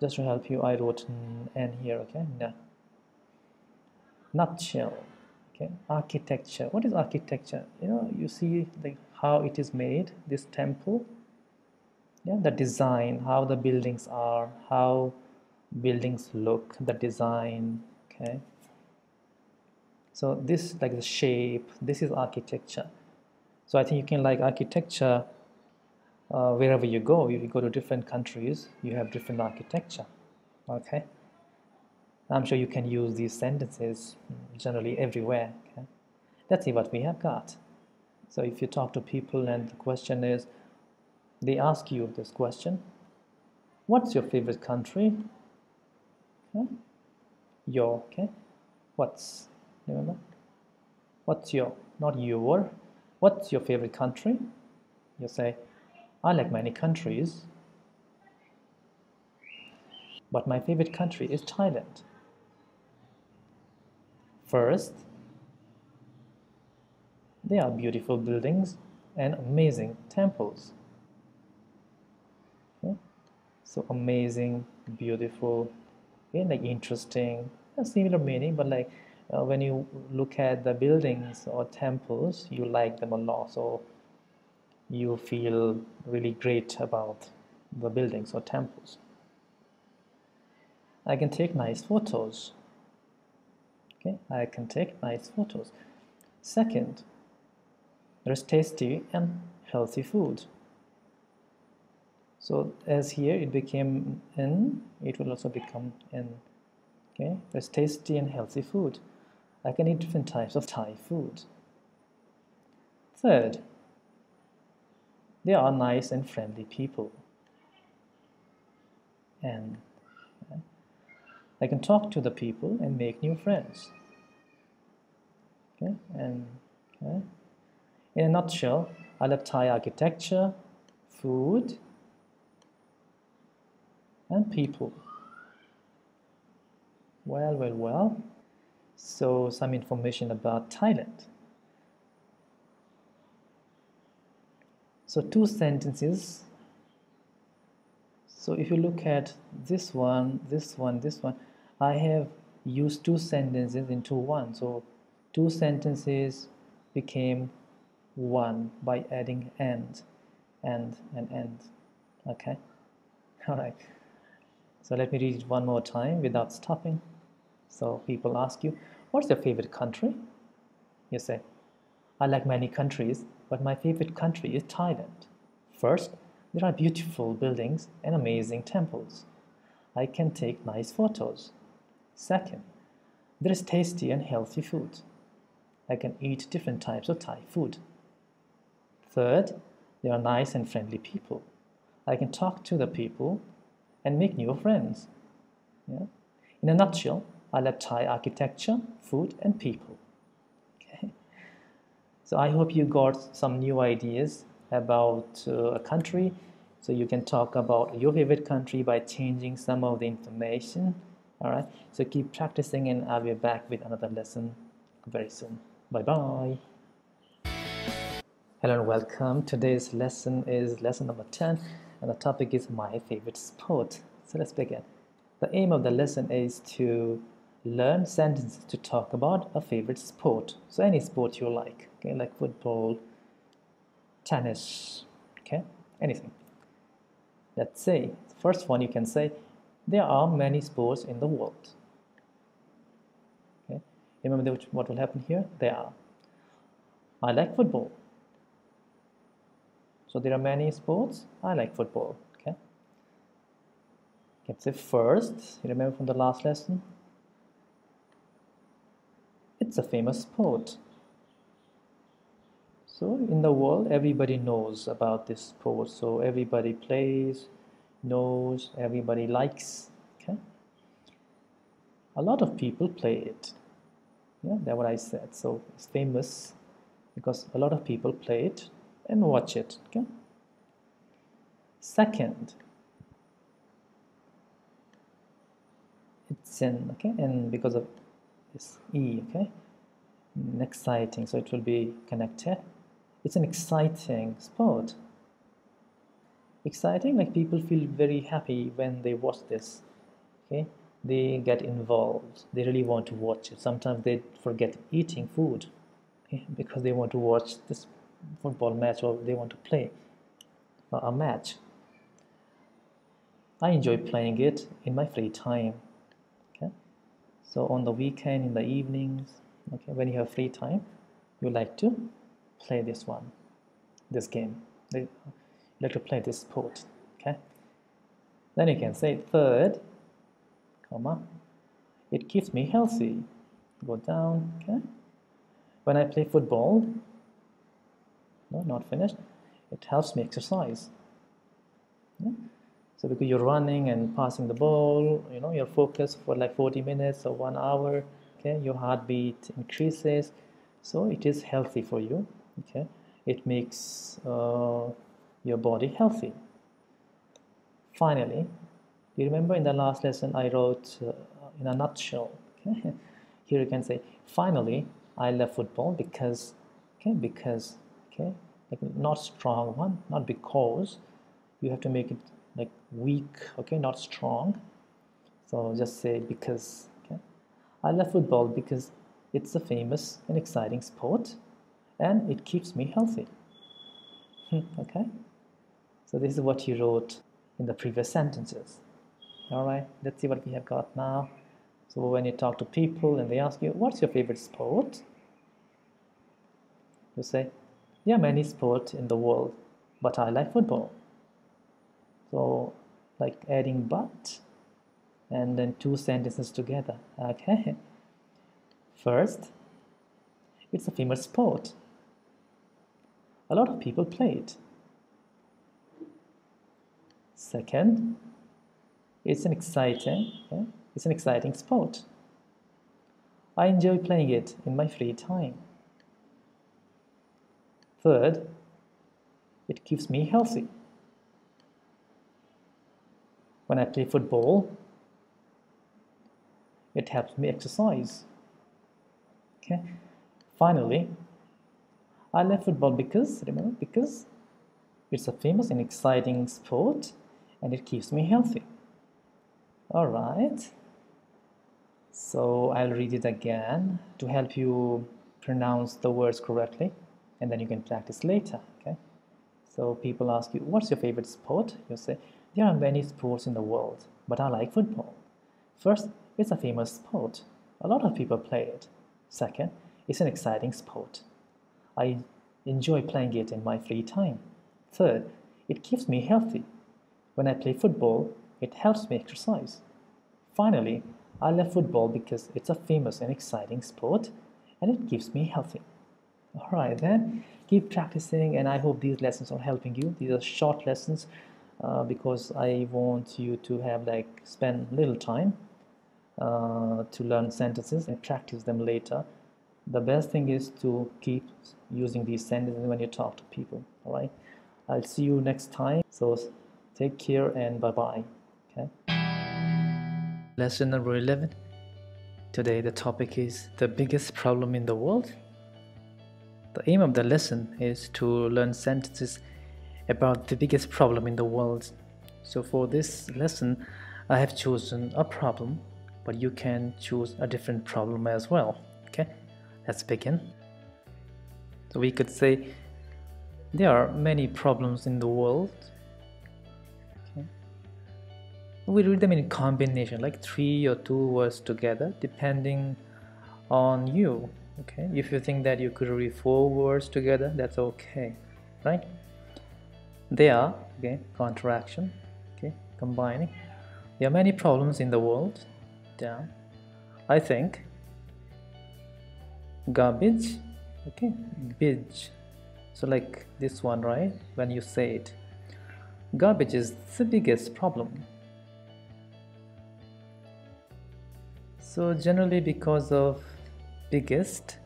Just to help you, I wrote n here. Okay, no. Nutshell. Okay, architecture. What is architecture? You see like how it is made, this temple. Yeah, the design, how the buildings are, how buildings look, the design. Okay, so this, like the shape, this is architecture. So I think you can like architecture wherever you go. If you go to different countries, you have different architecture. Okay, I'm sure you can use these sentences generally everywhere. Okay? Let's see what we have got. So if you talk to people and the question is, they ask you this question, what's your favorite country? Okay? Okay? What's, remember? What's your, not your, what's your favorite country? You say, I like many countries, but my favorite country is Thailand. First, there are beautiful buildings and amazing temples. Okay? So amazing, beautiful, okay, like interesting, a similar meaning, but like when you look at the buildings or temples, you like them a lot. So you feel really great about the buildings or temples. I can take nice photos. Okay, I can take nice photos. Second, There is tasty and healthy food. So as here it became N, it will also become N. Okay, there's tasty and healthy food. I can eat different types of Thai food. Third, they are nice and friendly people. And I can talk to the people and make new friends. Okay, and okay. In a nutshell, I love Thai architecture, food, and people. Well. So some information about Thailand. So two sentences. So if you look at this one, I have used two sentences into one. So two sentences became one by adding and and. Okay. All right. So let me read it one more time without stopping. So people ask you, what's your favorite country? You say, I like many countries, but my favorite country is Thailand. First, there are beautiful buildings and amazing temples. I can take nice photos. Second, there is tasty and healthy food. I can eat different types of Thai food. Third, there are nice and friendly people. I can talk to the people and make new friends. Yeah? In a nutshell, I love Thai architecture, food, and people. Okay? So I hope you got some new ideas about a country. So you can talk about your favorite country by changing some of the information. All right. So keep practicing, and I'll be back with another lesson very soon. Bye bye. Hello and welcome. Today's lesson is lesson number 10, and the topic is my favorite sport. So let's begin. The aim of the lesson is to learn sentences to talk about a favorite sport. So any sport you like, okay, like football, tennis, okay, anything. Let's say, the first one you can say, there are many sports in the world. Okay, remember what will happen here? There are. I like football. So there are many sports. I like football. Okay. You can say first. You remember from the last lesson? It's a famous sport. So in the world, everybody knows about this sport. So everybody plays, knows, everybody likes. Okay. A lot of people play it. Yeah, that's what I said. So it's famous because a lot of people play it and watch it. Okay. Second, it's an okay, and because of this e, okay, exciting. So it will be connected. It's an exciting sport. Exciting, like people feel very happy when they watch this. Okay, they get involved. They really want to watch it. Sometimes they forget eating food, okay, because they want to watch this football match or they want to play a match. I enjoy playing it in my free time. Okay, so on the weekend, in the evenings, okay, when you have free time, you like to play this game. You like to play this sport. Okay. Then you can say third, comma, it keeps me healthy. Go down. Okay. When I play football, no, not finished. It helps me exercise. Yeah? So because you're running and passing the ball, you're focused for like 40 minutes or 1 hour. Okay, your heartbeat increases, so it is healthy for you. Okay, it makes your body healthy. Finally, you remember in the last lesson I wrote in a nutshell. Okay, here you can say finally I love football because okay, like not strong one, not because. You have to make it like weak, okay, not strong. So just say because. Okay, I love football because it's a famous and exciting sport and it keeps me healthy. Okay, so this is what you wrote in the previous sentences. All right, let's see what we have got now. So when you talk to people and they ask you, what's your favorite sport? You say, There are many sports in the world, but I like football. So, like adding but and then two sentences together. Okay. First, it's a famous sport. A lot of people play it. Second, it's an exciting sport. I enjoy playing it in my free time. Third, it keeps me healthy. When I play football, it helps me exercise. Okay. Finally, I love football because it's a famous and exciting sport and it keeps me healthy. All right. So I'll read it again to help you pronounce the words correctly, and then you can practice later. Okay. So people ask you, what's your favorite sport? You say, there are many sports in the world, but I like football. First, it's a famous sport. A lot of people play it. Second, it's an exciting sport. I enjoy playing it in my free time. Third, it keeps me healthy. When I play football, it helps me exercise. Finally, I love football because it's a famous and exciting sport and it keeps me healthy. Alright then, keep practicing, and I hope these lessons are helping you. These are short lessons because I want you to have spend little time to learn sentences and practice them later. The best thing is to keep using these sentences when you talk to people. Alright, I'll see you next time. So take care and bye-bye. Okay. Lesson number 11. Today the topic is the biggest problem in the world. The aim of the lesson is to learn sentences about the biggest problem in the world. So for this lesson, I have chosen a problem, but you can choose a different problem as well. Okay, let's begin. So we could say there are many problems in the world. Okay. We read them in combination, like 3 or 2 words together, depending on you. Okay, if you think that you could read 4 words together, that's okay, right? There are, okay, contraction, okay, combining. There are many problems in the world. Yeah, I think garbage, okay, bitch. So like this one, right? When you say it, garbage is the biggest problem. So generally, because of biggest,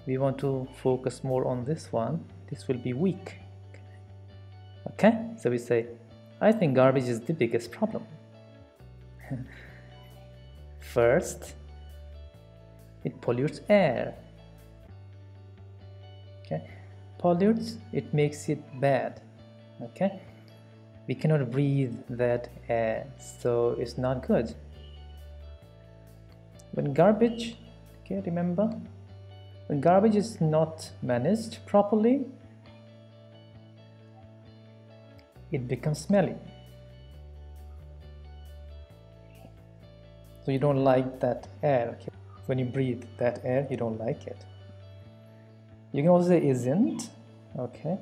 we want to focus more on this one. This will be weak. Okay, so we say, I think garbage is the biggest problem. First, it pollutes air. Okay, pollutes, it makes it bad. Okay, we cannot breathe that air, so it's not good. When garbage, okay, remember, when garbage is not managed properly, it becomes smelly. So you don't like that air. Okay? When you breathe that air, you don't like it. You can also say isn't, okay,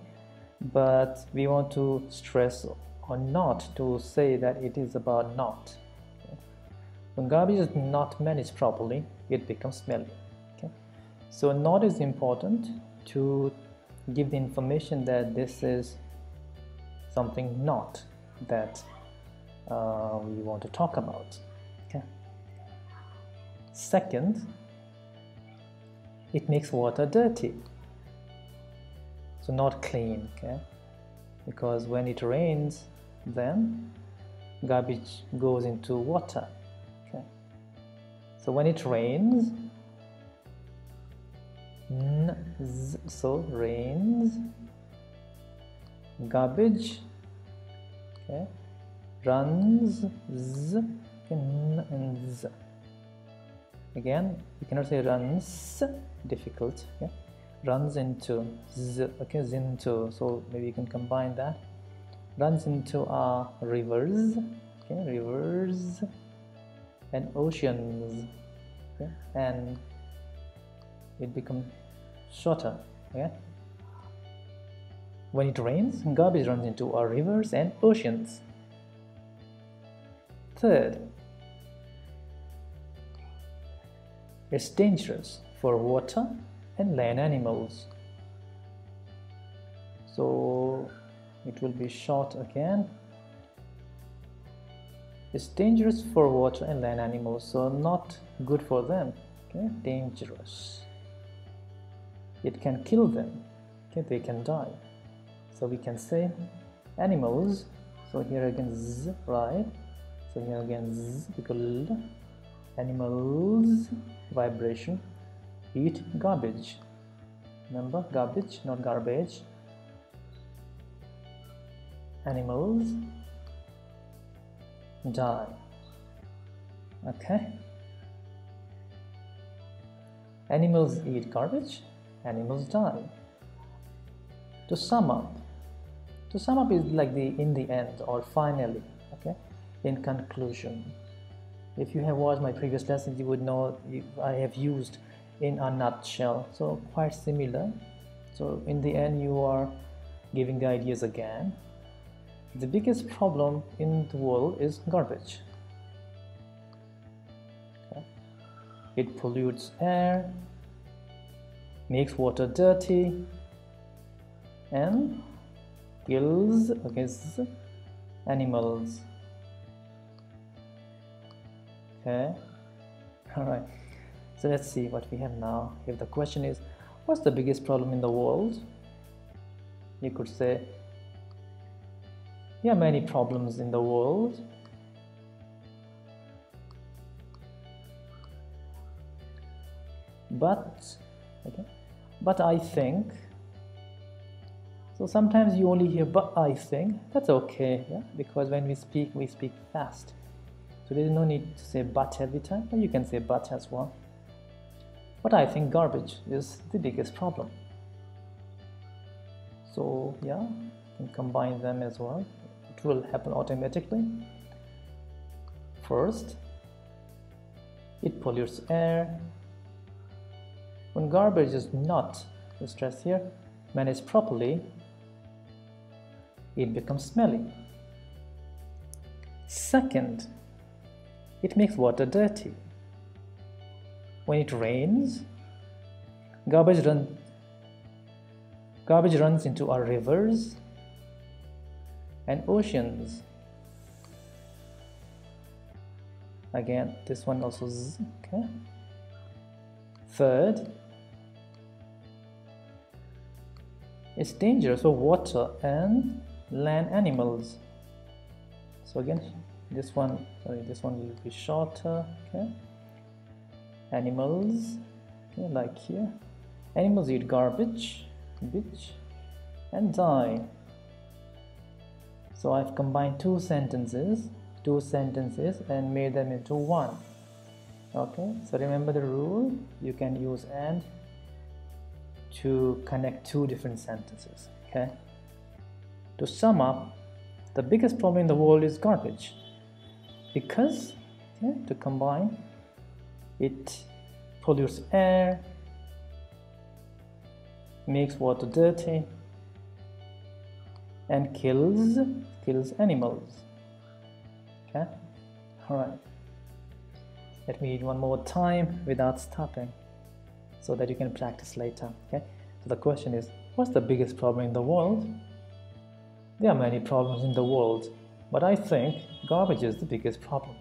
but we want to stress on not to say that it is about not. Okay? When garbage is not managed properly, it becomes smelly. Okay? So not is important to give the information that this is something not that we want to talk about. Okay. Second, it makes water dirty. So not clean, okay? Because when it rains, then garbage goes into water. Okay. So when it rains, so rains, garbage, okay, runs, z, and z. Again, you cannot say runs, difficult, okay? Runs into z, okay, into, so maybe you can combine that. Runs into rivers, okay, rivers, and oceans, okay, and it becomes shorter, okay? When it rains, garbage runs into our rivers and oceans. Third, it's dangerous for water and land animals. So it will be short again. It's dangerous for water and land animals, so not good for them. Okay, dangerous. It can kill them. Okay, they can die. So we can say animals. So here again z, right? So here again z equal animals vibration eat garbage. Remember, garbage, not garbage. Animals die. Okay. Animals eat garbage. Animals die. To sum up is like the in the end or finally. Okay. In conclusion, if you have watched my previous lessons, you would know I have used in a nutshell. So quite similar. So in the end, you are giving the ideas again. The biggest problem in the world is garbage. Okay. It pollutes air, makes water dirty, and kills animals. Okay. All right. So let's see what we have now. If the question is, what's the biggest problem in the world? You could say, there are many problems in the world. But I think. So sometimes you only hear but I think. That's okay, yeah? Because when we speak fast. So there's no need to say but every time, but you can say but as well. But I think garbage is the biggest problem. So yeah, you can combine them as well. It will happen automatically. First, it pollutes air. When garbage is not, stress here, managed properly, it becomes smelly. Second, it makes water dirty. When it rains, garbage runs into our rivers and oceans. Again, this one also z, okay. Third, it's dangerous for water and land animals. So again, this one will be shorter, okay. Animals, okay, like here. Animals eat garbage, and die. So I've combined two sentences and made them into one. Okay, so remember the rule, you can use and to connect two different sentences. Okay, to sum up, the biggest problem in the world is garbage, because to combine, it pollutes air, makes water dirty, and kills animals. Okay, all right. Let me read one more time without stopping, so that you can practice later. Okay. So the question is, what's the biggest problem in the world? There are many problems in the world, but I think garbage is the biggest problem.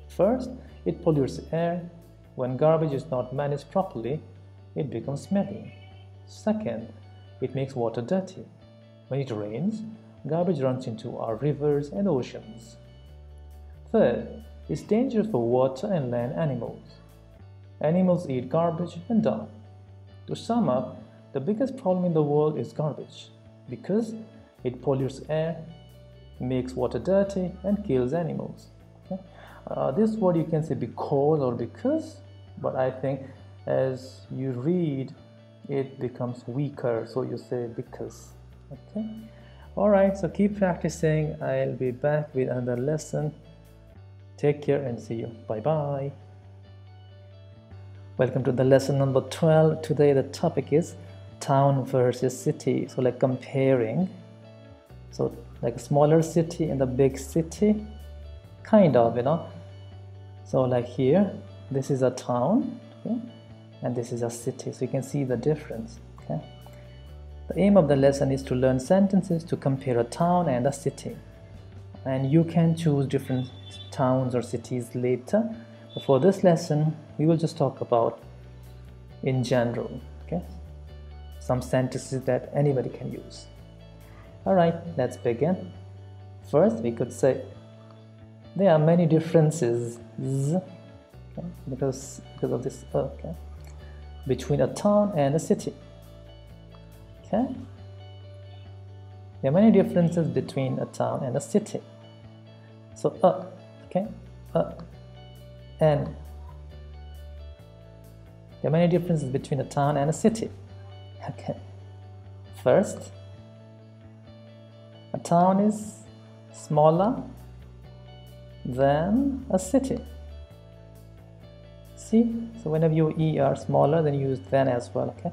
First, it pollutes air. When garbage is not managed properly, it becomes smelly. Second, it makes water dirty. When it rains, garbage runs into our rivers and oceans. Third, it's dangerous for water and land animals. Animals eat garbage and die. To sum up, the biggest problem in the world is garbage, because it pollutes air, makes water dirty, and kills animals. Okay? This word you can say because or because, but I think as you read, it becomes weaker, so you say because. Okay. Alright, so keep practicing. I'll be back with another lesson. Take care and see you. Bye bye. Welcome to the lesson number 12. Today the topic is town versus city, so like comparing, so like a smaller city and a big city, kind of, so like here this is a town, okay, and this is a city, so you can see the difference. Okay, the aim of the lesson is to learn sentences to compare a town and a city, and you can choose different towns or cities later, but for this lesson we will just talk about in general, okay, some sentences that anybody can use. All right, let's begin. First, we could say there are many differences, okay, because of this, okay, between a town and a city. Okay, there are many differences between a town and a city. So okay, and there are many differences between a town and a city. Okay, first, a town is smaller than a city. See, so whenever you are smaller, then you use than as well. Okay,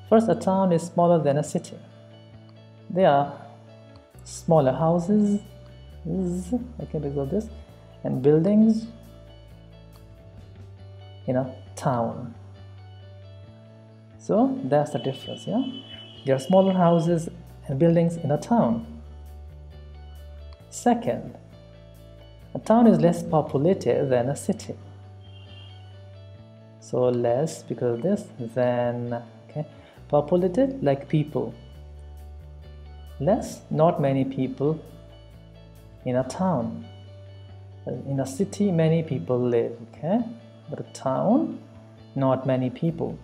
first, a town is smaller than a city. There are smaller houses, okay, because of this, and buildings in a town. So that's the difference. Yeah, there are smaller houses and buildings in a town. Second, a town is less populated than a city. So less because of this, than, okay, populated like people. Less, not many people in a town. In a city, many people live, okay, but a town, not many people.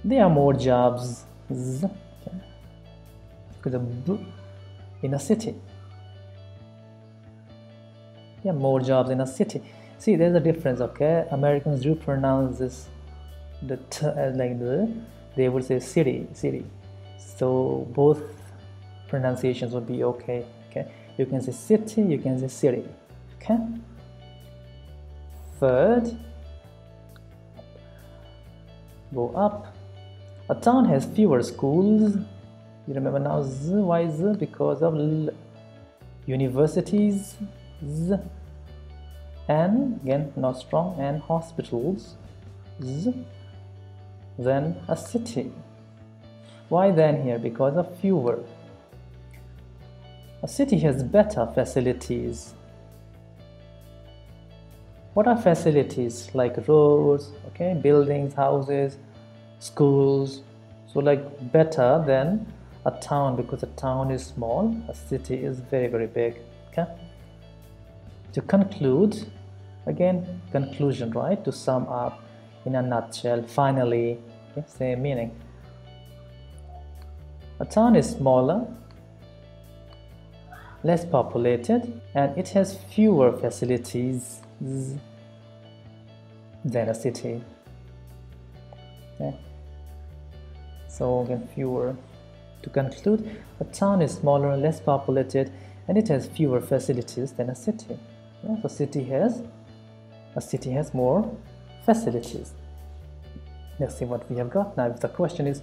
There are more jobs, okay, because of in a city. There are more jobs in a city. See, there's a difference, okay? Americans do pronounce this they would say city. So both pronunciations would be okay. Okay, you can say city, you can say city. Okay. Third, go up. A town has fewer schools. You remember now Z, why Z? Because of universities, Z, and again not strong, and hospitals, Z, than a city. Why then here? Because of fewer. A city has better facilities. What are facilities? Like roads, okay, buildings, houses, schools. So like better than a town, because a town is small, a city is very, very big. Okay. To conclude, again, conclusion, right? To sum up in a nutshell, finally, okay, same meaning. A town is smaller, less populated, and it has fewer facilities than a city. Okay. So again, fewer. To conclude, a town is smaller, less populated, and it has fewer facilities than a city. Yeah, so a city has more facilities. Let's see what we have got. Now, if the question is,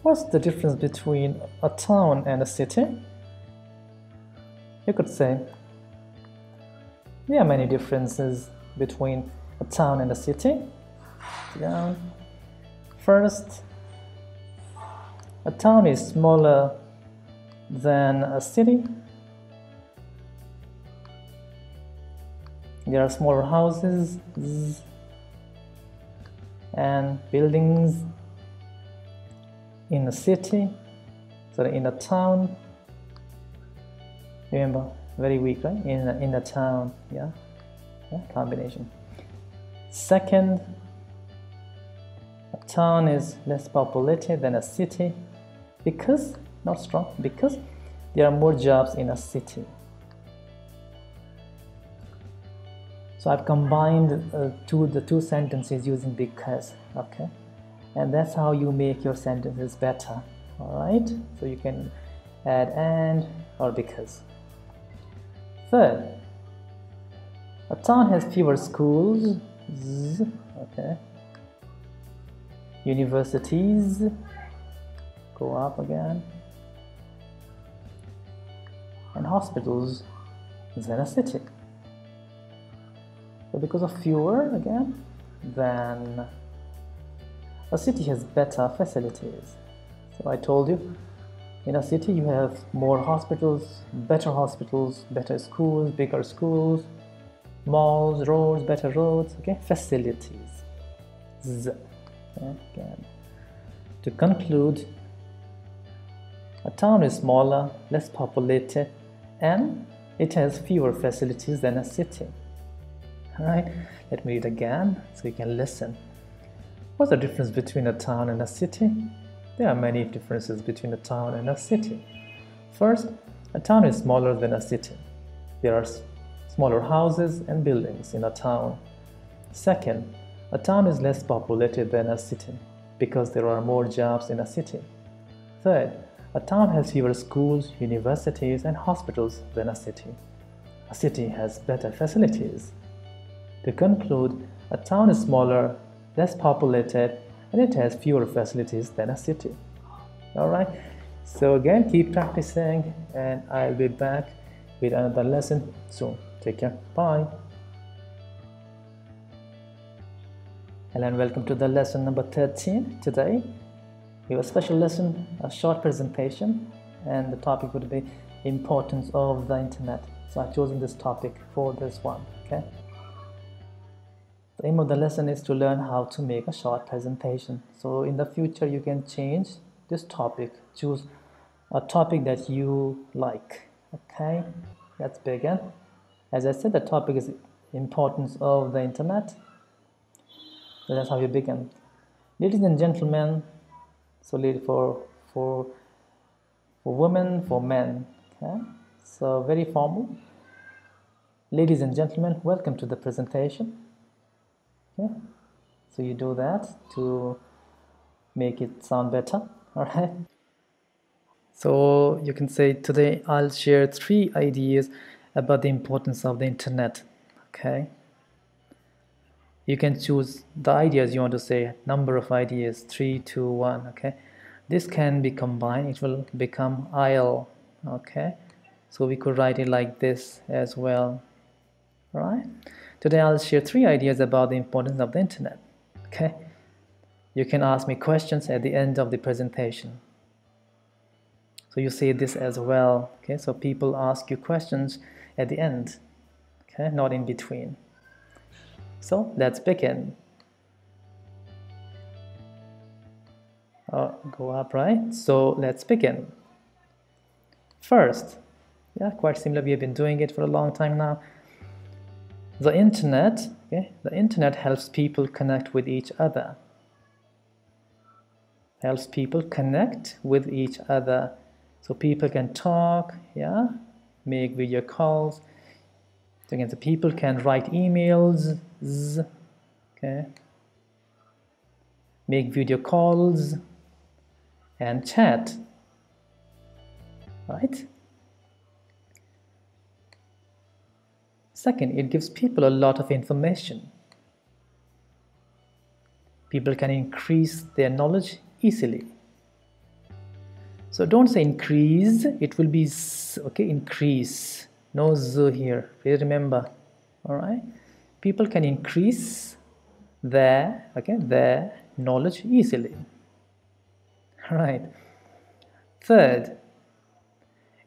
what's the difference between a town and a city? You could say there are many differences between a town and a city. Down. First, a town is smaller than a city. There are smaller houses and buildings in a city, sorry, in a town. Remember, very weak, right? In a town, yeah, combination. Second, a town is less populated than a city because, not strong, because there are more jobs in a city. So I've combined the two sentences using because, okay, and that's how you make your sentences better. All right, so you can add and or because. Third, a town has fewer schools, okay, universities, go up again, and hospitals than a city. So because of fewer, again, then a city has better facilities. So I told you, in a city you have more hospitals, better schools, bigger schools, malls, roads, better roads, okay, facilities. Again. To conclude, a town is smaller, less populated, and it has fewer facilities than a city. Alright, let me read again so you can listen. What's the difference between a town and a city? There are many differences between a town and a city. First, a town is smaller than a city. There are smaller houses and buildings in a town. Second, a town is less populated than a city because there are more jobs in a city. Third, a town has fewer schools, universities, and hospitals than a city. A city has better facilities. To conclude, a town is smaller, less populated, and it has fewer facilities than a city. Alright, so again, keep practicing, and I'll be back with another lesson soon. Take care. Bye. Hello and welcome to the lesson number 13. Today, we have a special lesson, a short presentation, and the topic would be importance of the internet. So I've chosen this topic for this one, okay? The aim of the lesson is to learn how to make a short presentation. So in the future, you can change this topic, choose a topic that you like, okay? Let's begin. As I said, the topic is importance of the internet. So that's how you begin. Ladies and gentlemen, so for women, for men, okay? So very formal. Ladies and gentlemen, welcome to the presentation. Okay, so you do that to make it sound better. All right. So you can say today I'll share 3 ideas about the importance of the internet. Okay. You can choose the ideas you want to say, number of ideas, 3, 2, 1. Okay. This can be combined. It will become I'll. Okay. So we could write it like this as well. All right. Today I'll share 3 ideas about the importance of the internet. Okay. You can ask me questions at the end of the presentation. So you say this as well. Okay. So people ask you questions at the end. Okay. Not in between. So let's begin. Go up, right? So let's begin. First, yeah, quite similar. We have been doing it for a long time now. The internet, okay? The internet helps people connect with each other. Helps people connect with each other. So people can talk, yeah, make video calls. So again, the people can write emails, okay, make video calls and chat, right? Second, it gives people a lot of information. People can increase their knowledge easily. So don't say increase, it will be okay, increase. No z here, please remember. All right? People can increase their knowledge easily. All right. Third,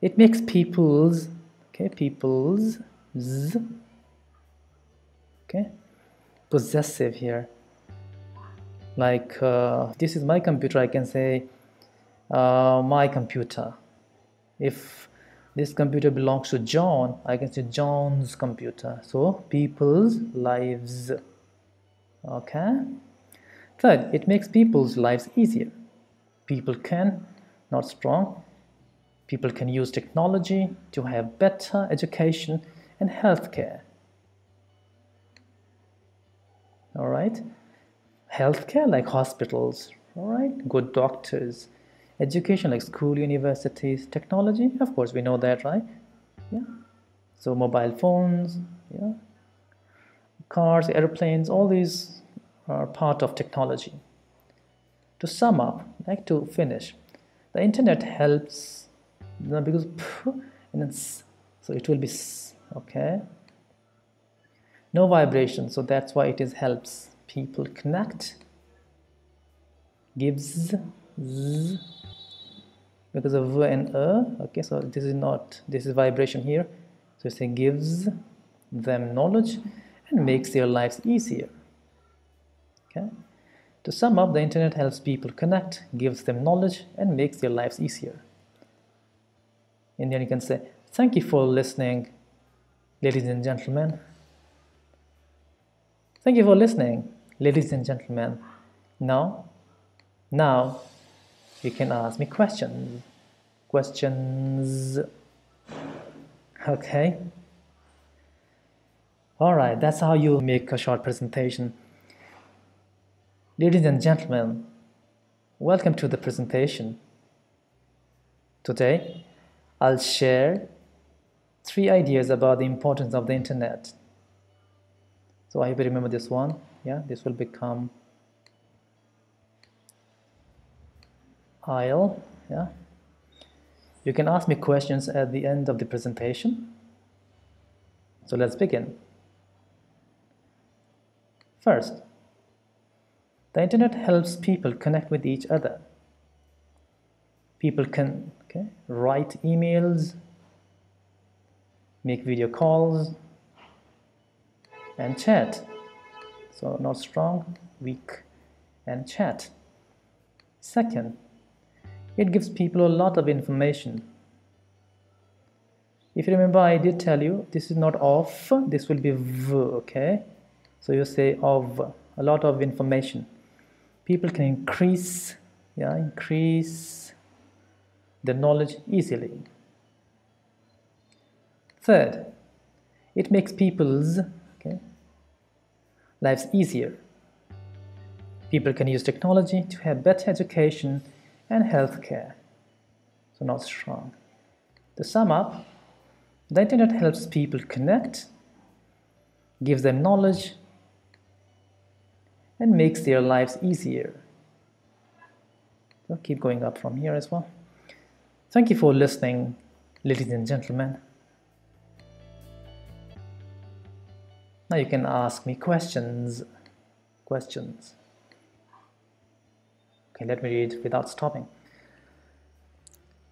it makes people's possessive here. Like this is my computer, I can say my computer. If this computer belongs to John, I can say John's computer. So people's lives. Okay. Third, it makes people's lives easier. People can, not strong, people can use technology to have better education and healthcare. All right. Healthcare like hospitals, all right, good doctors. Education like school, universities, technology, of course we know that, right? Yeah. So mobile phones, yeah, cars, airplanes, all these are part of technology. To sum up, like to finish, the internet helps, because and then so it will be okay. No vibration, so that's why it is helps people connect. Gives z, because of v and okay, so this is not, this is vibration here, so it gives them knowledge and makes their lives easier. Okay, to sum up, the internet helps people connect, gives them knowledge and makes their lives easier. And then you can say, thank you for listening, ladies and gentlemen. Thank you for listening, ladies and gentlemen. Now you can ask me questions. Okay. Alright, that's how you make a short presentation. Ladies and gentlemen, welcome to the presentation. Today, I'll share 3 ideas about the importance of the internet. So I hope you remember this one. Yeah, this will become I'll, yeah. You can ask me questions at the end of the presentation. So let's begin. First, the internet helps people connect with each other. People can write emails, make video calls, and chat. So not strong, weak, and chat. Second, it gives people a lot of information. If you remember, I did tell you this is not of, this will be v, okay? So you say of, a lot of information. People can increase the knowledge easily. Third, it makes people's lives easier. People can use technology to have better education and healthcare. So not strong. To sum up, the internet helps people connect, gives them knowledge, and makes their lives easier. So keep going up from here as well. Thank you for listening, ladies and gentlemen. Now you can ask me questions. Okay, let me read without stopping.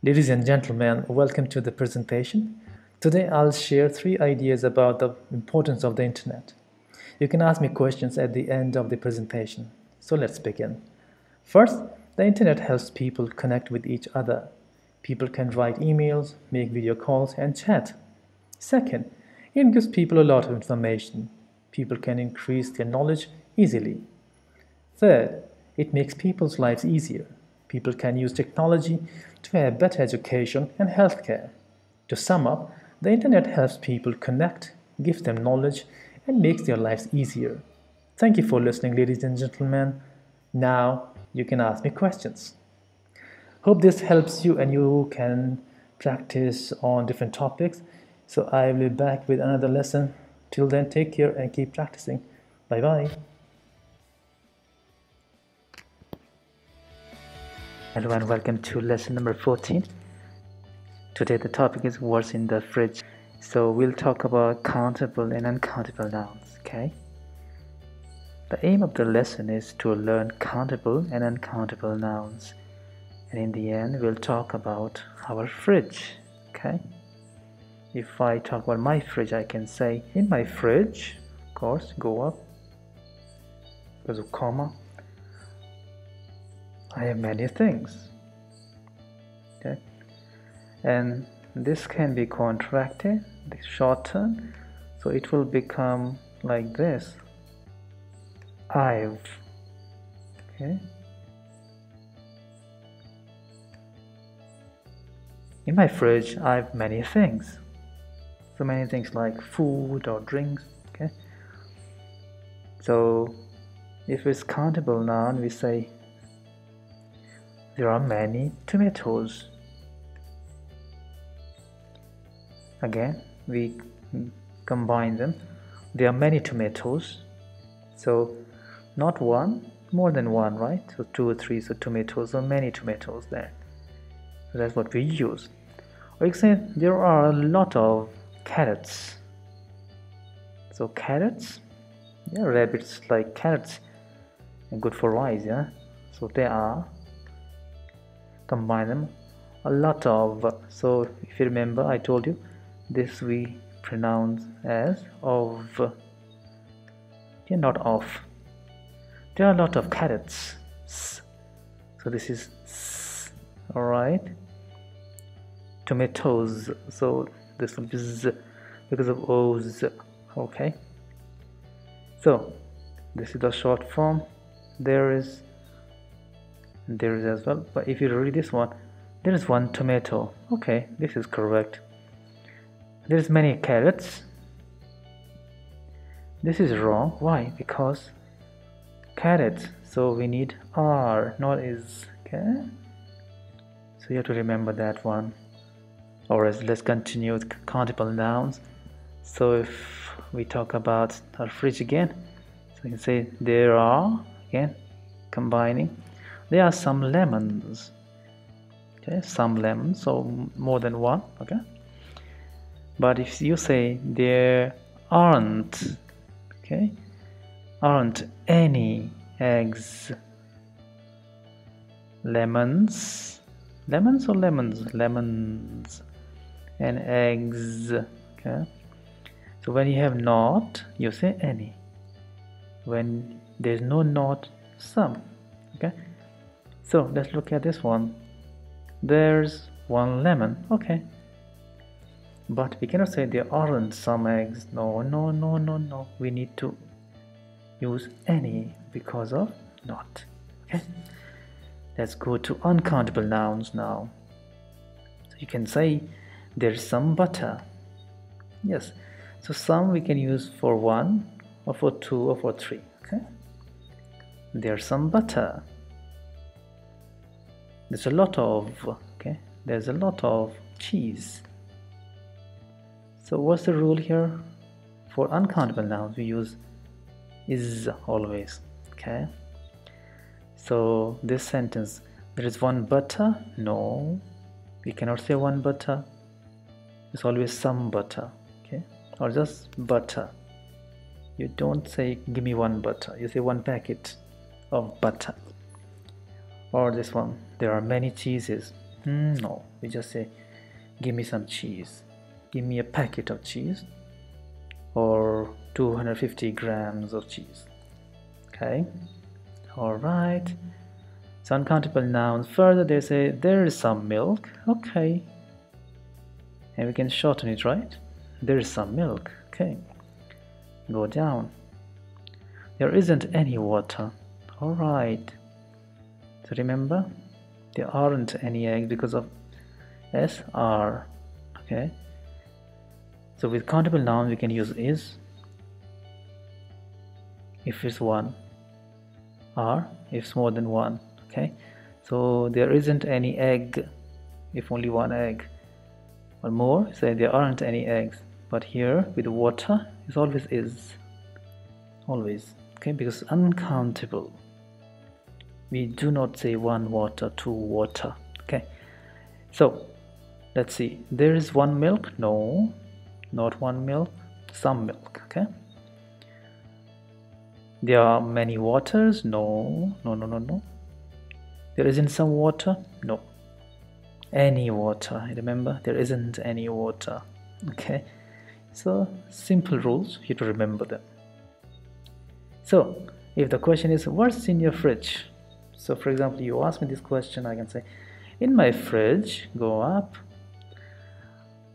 Ladies and gentlemen, welcome to the presentation. Today I'll share 3 ideas about the importance of the internet. You can ask me questions at the end of the presentation. So let's begin. First, the internet helps people connect with each other. People can write emails, make video calls, and chat. Second, it gives people a lot of information. People can increase their knowledge easily. Third, it makes people's lives easier. People can use technology to have better education and healthcare. To sum up, the internet helps people connect, gives them knowledge, and makes their lives easier. Thank you for listening, ladies and gentlemen. Now you can ask me questions. Hope this helps you and you can practice on different topics. So I will be back with another lesson. Till then, take care and keep practicing. Bye-bye. Hello and welcome to lesson number 14. Today the topic is what's in the fridge. So we'll talk about countable and uncountable nouns, okay? The aim of the lesson is to learn countable and uncountable nouns. And in the end, we'll talk about our fridge, okay? If I talk about my fridge, I can say, in my fridge, of course, go up, because of comma, I have many things, okay? And this can be contracted, the shortened, so it will become like this. I've, okay? In my fridge, I have many things. So many things like food or drinks, okay? So if it's countable noun, we say there are many tomatoes. Again, we combine them. There are many tomatoes. So not one, more than one, right? So 2 or 3, so tomatoes, so many tomatoes there. So that's what we use. Or you can say there are a lot of carrots. So carrots, yeah, rabbits like carrots and good for rice, yeah. So they are, combine them, a lot of. So if you remember, I told you this we pronounce as of, yeah, not of. There are a lot of carrots. So this is s, all right. Tomatoes. So this will be z because of o's. Okay. So this is the short form. There is as well. But if you read this one, there is one tomato. Okay, this is correct. There is many carrots. This is wrong. Why? Because carrots, so we need are, not is. Okay, so you have to remember that one. Or else let's continue with countable nouns. So if we talk about our fridge again, so you can say there are, again combining, there are some lemons. Okay, some lemons, so more than one. Okay, but if you say there aren't, okay, aren't any eggs. Lemons or lemons? Lemons and eggs. Okay, so when you have not, you say any. When there's no not, some. Okay, so let's look at this one. There's one lemon. Okay, but we cannot say there aren't some eggs. No, we need to use any because of not. Okay, let's go to uncountable nouns now. So you can say there's some butter. Yes, so some we can use for 1 or for 2 or for 3. Okay, there's some butter. There's a lot of, okay, there's a lot of cheese. So what's the rule here? For uncountable nouns we use is always. Okay, so this sentence, there is one butter. No, we cannot say one butter. It's always some butter. Okay, or just butter. You don't say give me one butter, you say one packet of butter. Or this one, there are many cheeses. No, we just say give me some cheese, give me a packet of cheese, or 250 grams of cheese. Okay, all right. So uncountable nouns. Further they say there is some milk. Okay, and we can shorten it, right? There is some milk. Okay, go down. There isn't any water. All right, so remember there aren't any eggs because of SR. Okay, so with countable nouns we can use is if it's one, or if it's more than one. Okay, so there isn't any egg if only one egg, or more, say there aren't any eggs. But here with water it always is, always. Okay, because uncountable, we do not say one water, two water. Okay, so let's see, there is one milk. No, not one milk, some milk. Okay, there are many waters. No. There isn't some water. No, any water. Remember, there isn't any water. Okay, so simple rules, you have to remember them. So if the question is what's in your fridge, so for example you ask me this question, I can say in my fridge, go up,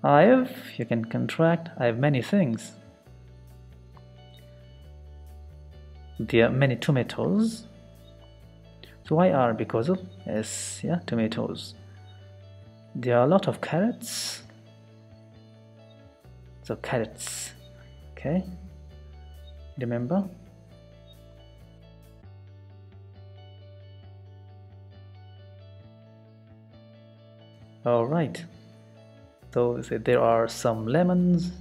I have, you can contract, I have many things. There are many tomatoes. So why are? Because of S, yeah, tomatoes. There are a lot of carrots. So carrots. Okay, remember. All right, so there are some lemons,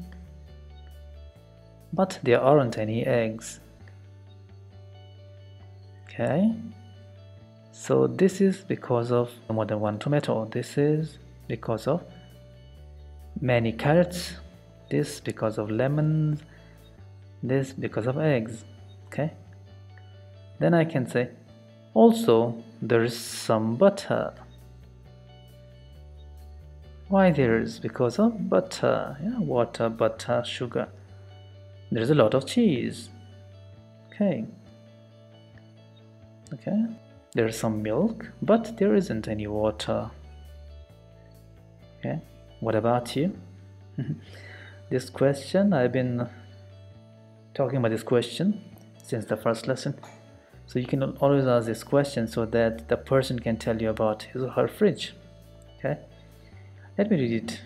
but there aren't any eggs. Okay, so this is because of more than one tomato. This is because of many carrots. This because of lemons. This because of eggs. Okay, then I can say also there is some butter. Why there is? Because of butter. Yeah, water, butter, sugar. There's a lot of cheese. Okay. Okay. There's some milk, but there isn't any water. Okay. What about you? This question, I've been talking about this question since the first lesson. So you can always ask this question so that the person can tell you about his or her fridge. Okay. Let me read it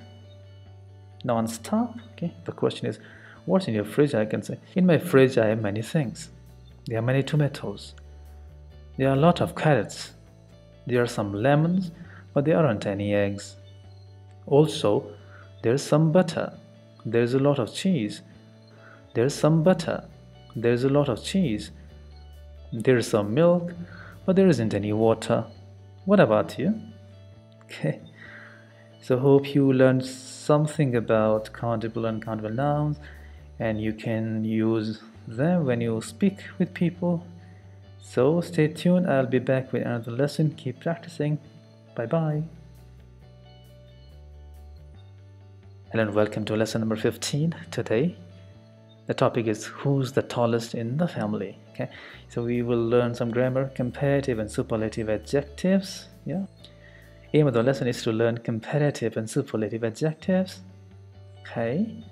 non-stop. Okay. The question is, what's in your fridge? I can say, in my fridge I have many things. There are many tomatoes. There are a lot of carrots. There are some lemons, but there aren't any eggs. Also, there's some butter. There's a lot of cheese. There's some butter. There's a lot of cheese. There's some milk, but there isn't any water. What about you? Okay. So hope you learned something about countable and uncountable nouns, and you can use them when you speak with people. So stay tuned. I'll be back with another lesson. Keep practicing. Bye bye. Hello and welcome to lesson number 15. Today the topic is who's the tallest in the family. Okay, so we will learn some grammar, comparative and superlative adjectives. Yeah, aim of the lesson is to learn comparative and superlative adjectives. Okay,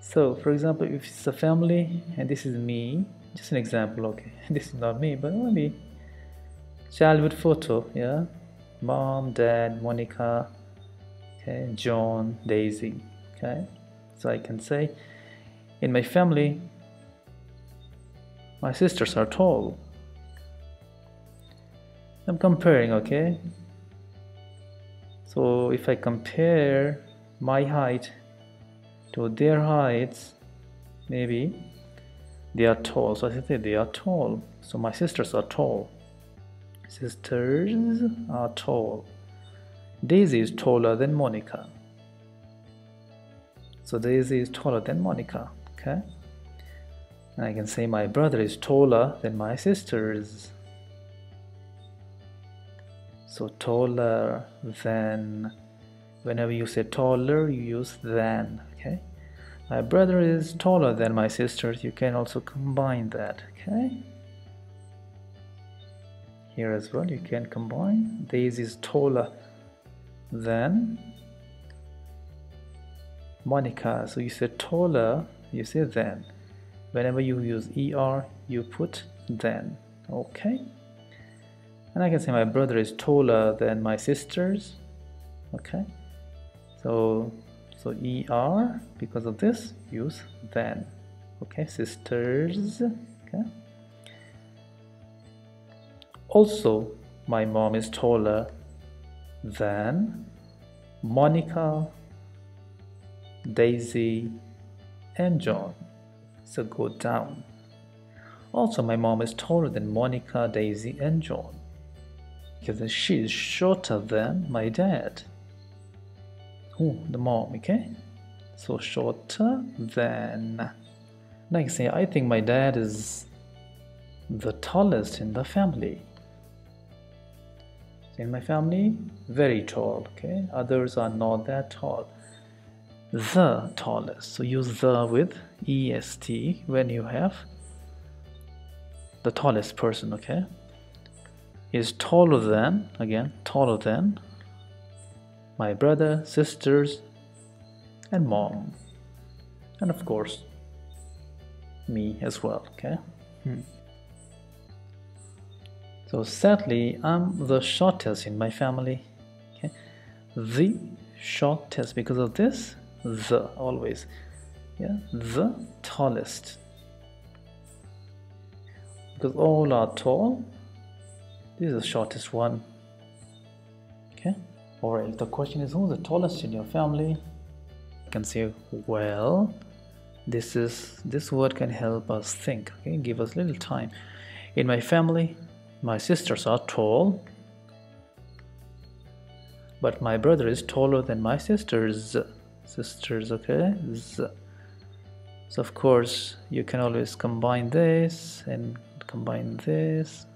so for example, if it's a family and this is me, just an example. Okay, this is not me, but maybe childhood photo. Yeah, mom, dad, Monica, okay, John, Daisy. Okay, so I can say in my family my sisters are tall. I'm comparing. Okay, so if I compare my height to their heights, maybe they are tall, so I say they are tall. So my sisters are tall. Sisters are tall. Daisy is taller than Monica. So Daisy is taller than Monica. Okay, and I can say my brother is taller than my sisters. So taller than, whenever you say taller, you use than. Okay, my brother is taller than my sisters. You can also combine that. Okay, here as well you can combine. Daisy is taller than Monica. So you say taller, you say than. Whenever you use er, you put than. Okay, and I can say my brother is taller than my sisters. Okay, so er, because of this, use than. Okay, sisters. Okay, also my mom is taller than Monica, Daisy, and John. So go down. Also my mom is taller than Monica, Daisy, and John, because she is shorter than my dad. Oh, the mom. Okay, so shorter than. Like say, I think my dad is the tallest in the family. In my family, very tall. Okay, others are not that tall. The tallest. So use the with est when you have the tallest person. Okay, is taller than, again, taller than my brother, sisters, and mom, and of course me as well. Okay. So sadly, I'm the shortest in my family. Okay, the shortest, because of this the always. Yeah, the tallest, because all are tall. This is the shortest one. Okay, alright, the question is, who's the tallest in your family? You can say, well, this word can help us think. Okay, give us a little time. In my family, my sisters are tall, but my brother is taller than my sisters. Okay? Z. So of course you can always combine this and combine this.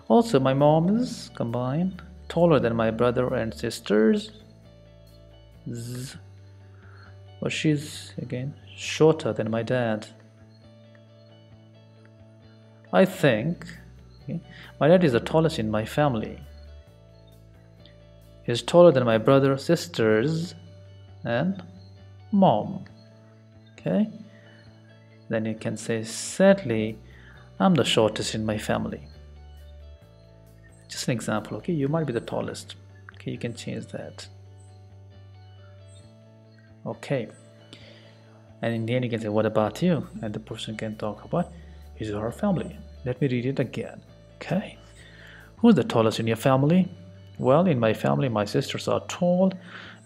Also, my mom is combined taller than my brother and sisters. Z. But she's again shorter than my dad. I think my dad is the tallest in my family. He's taller than my brother, sisters, and mom. Okay? Then you can say, sadly, I'm the shortest in my family. Just an example, okay? You might be the tallest. Okay, you can change that. Okay. And in the end, you can say, what about you? And the person can talk about his or her family. Let me read it again. Okay. Who's the tallest in your family? Well, in my family, my sisters are tall,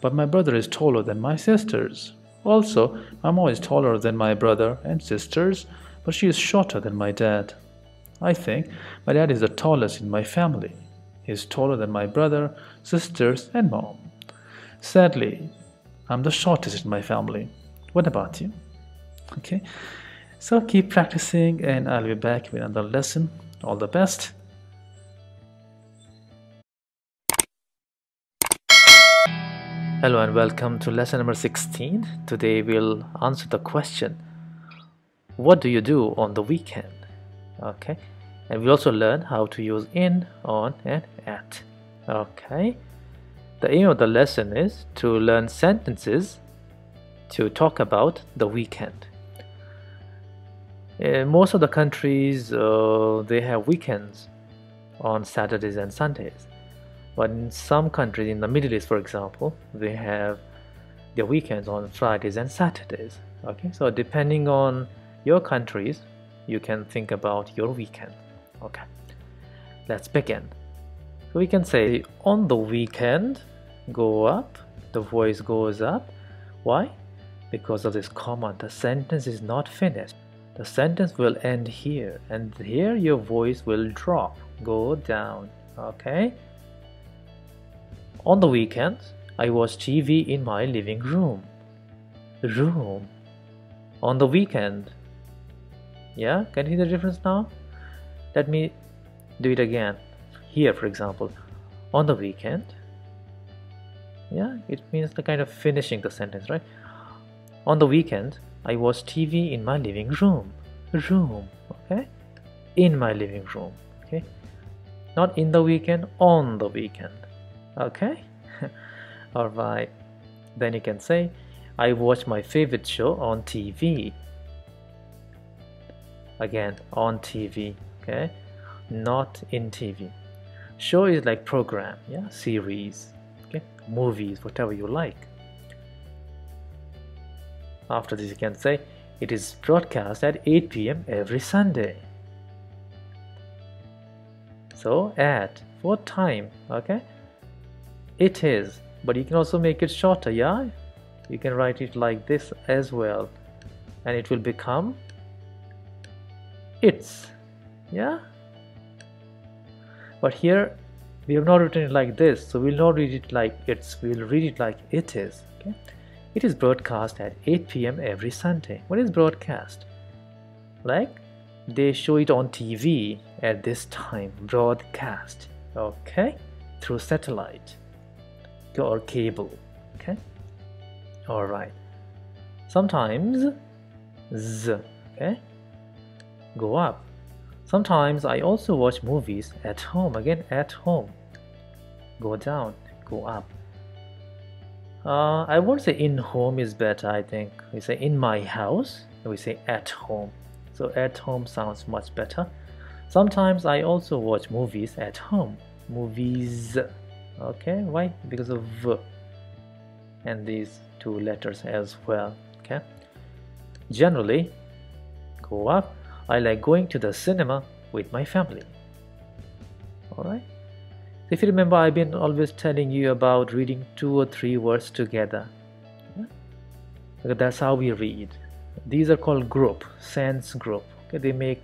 but my brother is taller than my sisters. Also, my mom is taller than my brother and sisters, but she is shorter than my dad. I think my dad is the tallest in my family. He is taller than my brother, sisters, and mom. Sadly, I'm the shortest in my family. What about you? Okay, so keep practicing and I'll be back with another lesson. All the best. Hello and welcome to lesson number 16. Today we'll answer the question, what do you do on the weekend? Okay, and we'll also learn how to use in, on, and at. Okay, the aim of the lesson is to learn sentences to talk about the weekend. In most of the countries, they have weekends on Saturdays and Sundays. But in some countries, in the Middle East, for example, they have their weekends on Fridays and Saturdays. Okay, so depending on your countries, you can think about your weekend. Okay, let's begin. So we can say, on the weekend, go up. The voice goes up. Why? Because of this comma, the sentence is not finished. The sentence will end here, and here your voice will drop, go down. Okay? On the weekends, I watch TV in my living room. Room. On the weekend. Yeah, can you see the difference now? Let me do it again. Here, for example, on the weekend. Yeah, it means the kind of finishing the sentence, right? On the weekend, I watch TV in my living room. Room, okay? In my living room, okay? Not in the weekend, on the weekend. Okay? Alright. Then you can say, I watch my favorite show on TV. Again, on TV, okay? Not in TV. Show is like program, yeah? Series, okay? Movies, whatever you like. After this, you can say, it is broadcast at 8 p.m. every Sunday. So, at, for time, okay? It is, but you can also make it shorter, yeah? You can write it like this as well, and it will become it's, yeah? But here we have not written it like this, so we'll not read it like it's, we'll read it like it is. Okay? It is broadcast at 8 p.m. every Sunday. What is broadcast? Like they show it on TV at this time, broadcast, okay? Through satellite or cable, okay? All right. Sometimes z, okay? Go up. Sometimes I also watch movies at home. Again, at home. Go down, go up. I won't say in home is better, I think. We say in my house, and we say at home. So at home sounds much better. Sometimes I also watch movies at home. Movies. Okay, why? Because of V and these two letters as well. Okay. Generally, go up. I like going to the cinema with my family. Alright. If you remember, I've been always telling you about reading 2 or 3 words together. Yeah? Because that's how we read. These are called group, sense group. Okay, they make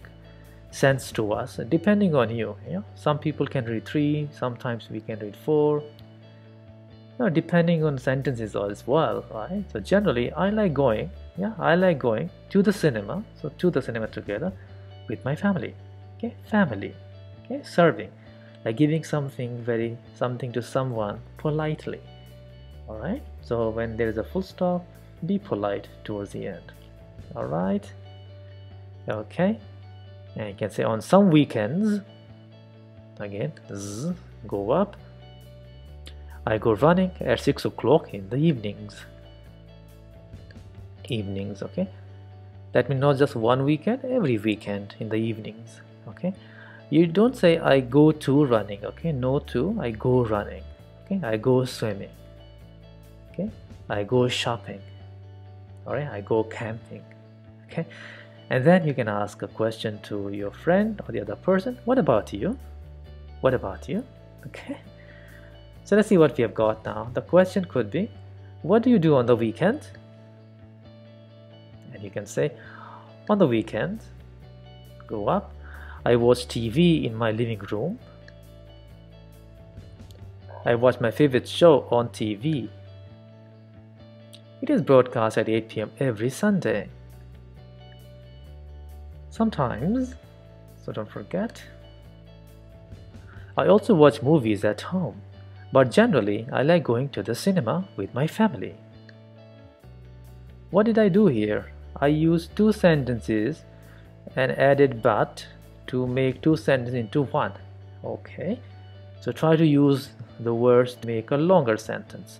sense to us depending on you. Some people can read 3, sometimes we can read 4, depending on sentences as well, right? So generally I like going to the cinema, so to the cinema together with my family. Okay, family. Okay, serving, like giving something to someone politely. All right, so when there is a full stop, be polite towards the end. All right, okay. And you can say on some weekends, again, go up. I go running at 6 o'clock in the evenings. Okay. That means not just one weekend, every weekend in the evenings. Okay. You don't say I go to running. Okay. No to, I go running. Okay. I go swimming. Okay. I go shopping. All right. I go camping. Okay. And then you can ask a question to your friend or the other person. What about you? What about you? Okay. So let's see what we have got now. The question could be, what do you do on the weekend? And you can say, on the weekend, go up. I watch TV in my living room. I watch my favorite show on TV. It is broadcast at 8 p.m. every Sunday. Sometimes, so don't forget, I also watch movies at home, but generally I like going to the cinema with my family. What did I do here? I used 2 sentences and added but to make 2 sentences into 1. Okay, so try to use the words to make a longer sentence.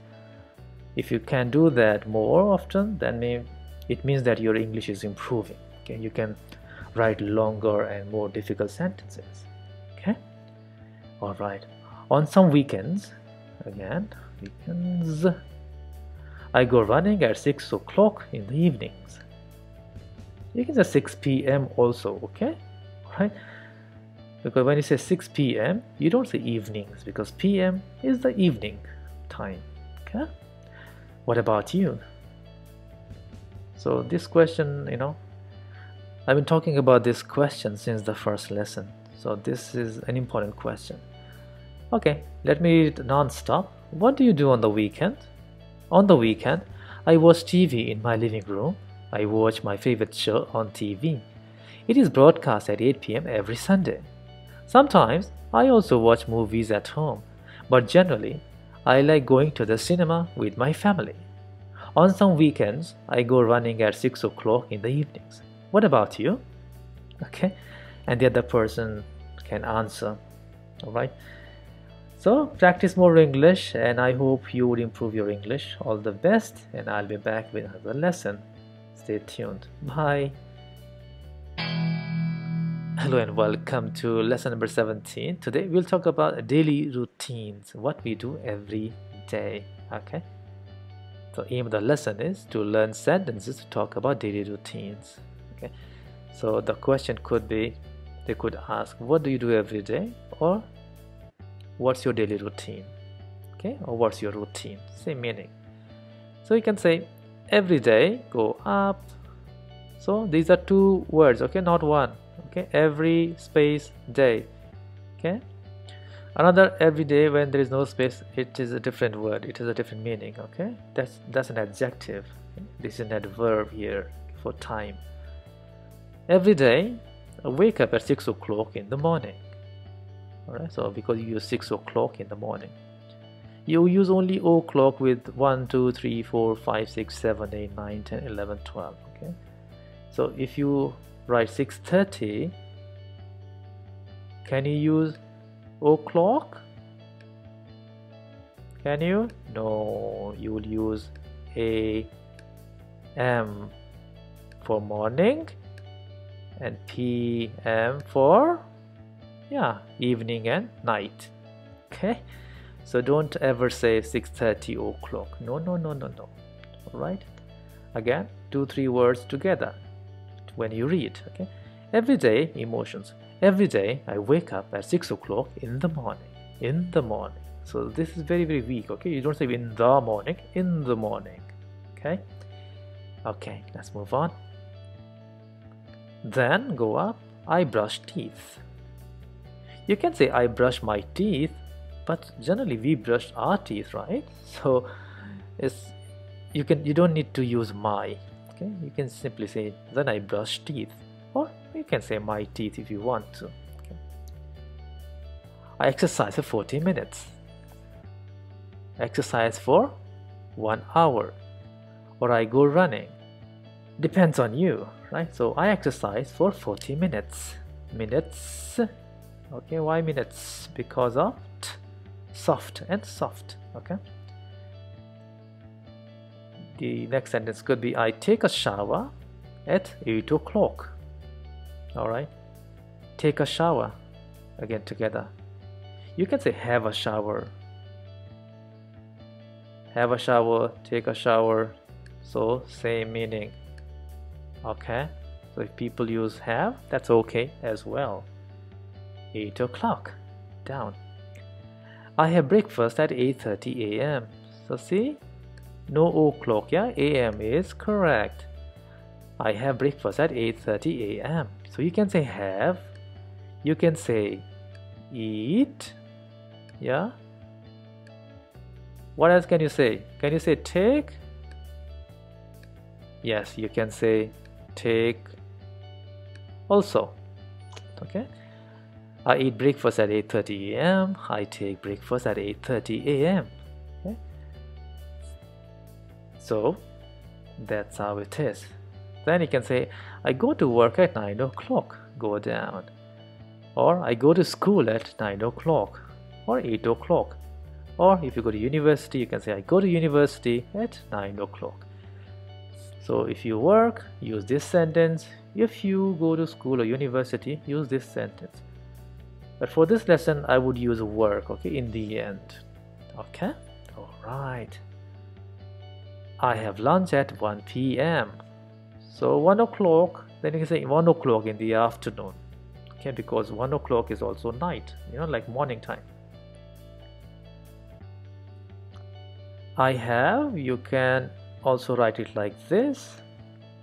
If you can do that more often, then it means that your English is improving. Okay, you can write longer and more difficult sentences. Okay, all right. On some weekends, again, weekends, I go running at 6 o'clock in the evenings. You can say 6 p.m. also, okay? All right? Because when you say 6 p.m., you don't say evenings, because p.m. is the evening time, okay? What about you? So this question, I've been talking about this question since the first lesson. So this is an important question. Okay, let me read non-stop. What do you do on the weekend? On the weekend, I watch TV in my living room. I watch my favorite show on TV. It is broadcast at 8 p.m. every Sunday. Sometimes I also watch movies at home, but generally I like going to the cinema with my family. On some weekends, I go running at 6 o'clock in the evenings. What about you? Okay, and the other person can answer. All right. So practice more English, and I hope you would improve your English. All the best, and I'll be back with another lesson. Stay tuned. Bye. Hello and welcome to lesson number 17. Today we'll talk about daily routines, what we do every day. Okay. So aim of the lesson is to learn sentences to talk about daily routines. Okay. So the question could be, they could ask, what do you do every day? Or what's your daily routine? Okay, or what's your routine? Same meaning. So you can say every day, go up. So these are 2 words, okay, not 1. Okay, every space day. Okay, another every day, when there is no space, it is a different word, it has a different meaning. Okay, that's an adjective. Okay? This is an adverb here for time. Every day I wake up at 6 o'clock in the morning. Alright, so because you use 6 o'clock in the morning, you use only o'clock with 1, 2, 3, 4, 5, 6, 7, 8, 9, 10, 11, 12. Okay, so if you write 6:30, can you use o'clock? Can you? No, you will use AM for morning and PM for evening and night. Okay, so don't ever say 6:30 o'clock. No. All right, again, 2-3 words together when you read. Okay, every day, emotions. Every day I wake up at 6 o'clock in the morning. So this is very, very weak. Okay, you don't say in the morning, in the morning. Okay, let's move on. Then go up. I brush teeth. You can say I brush my teeth, but generally we brush our teeth, right? So it's you don't need to use my. Okay, you can simply say then I brush teeth, or you can say my teeth if you want to. Okay. I exercise for 40 minutes. Exercise for 1 hour, or I go running. Depends on you, right? So I exercise for 40 minutes. Minutes. Okay, why minutes? Because of soft and soft. Okay. The next sentence could be I take a shower at 8 o'clock. Alright. Take a shower. Again together. You can say have a shower. Have a shower, take a shower. So same meaning. Okay. So if people use have, that's okay as well. 8 o'clock. Down. I have breakfast at 8:30 a.m. So see? No o'clock, yeah? AM is correct. I have breakfast at 8:30 a.m. So you can say have. You can say eat. Yeah? What else can you say? Can you say take? Yes, you can say take also. Okay? I eat breakfast at 8:30 a.m. I take breakfast at 8:30 a.m. Okay? So that's how it is. Then you can say I go to work at 9 o'clock. Go down. Or I go to school at 9 o'clock or 8 o'clock. Or if you go to university, you can say I go to university at 9 o'clock. So if you work, use this sentence. If you go to school or university, use this sentence. But for this lesson, I would use work, okay, in the end. Okay? Alright. I have lunch at 1 p.m. So 1 o'clock, then you can say 1 o'clock in the afternoon. Okay, because 1 o'clock is also night, like morning time. I have, you can also write it like this.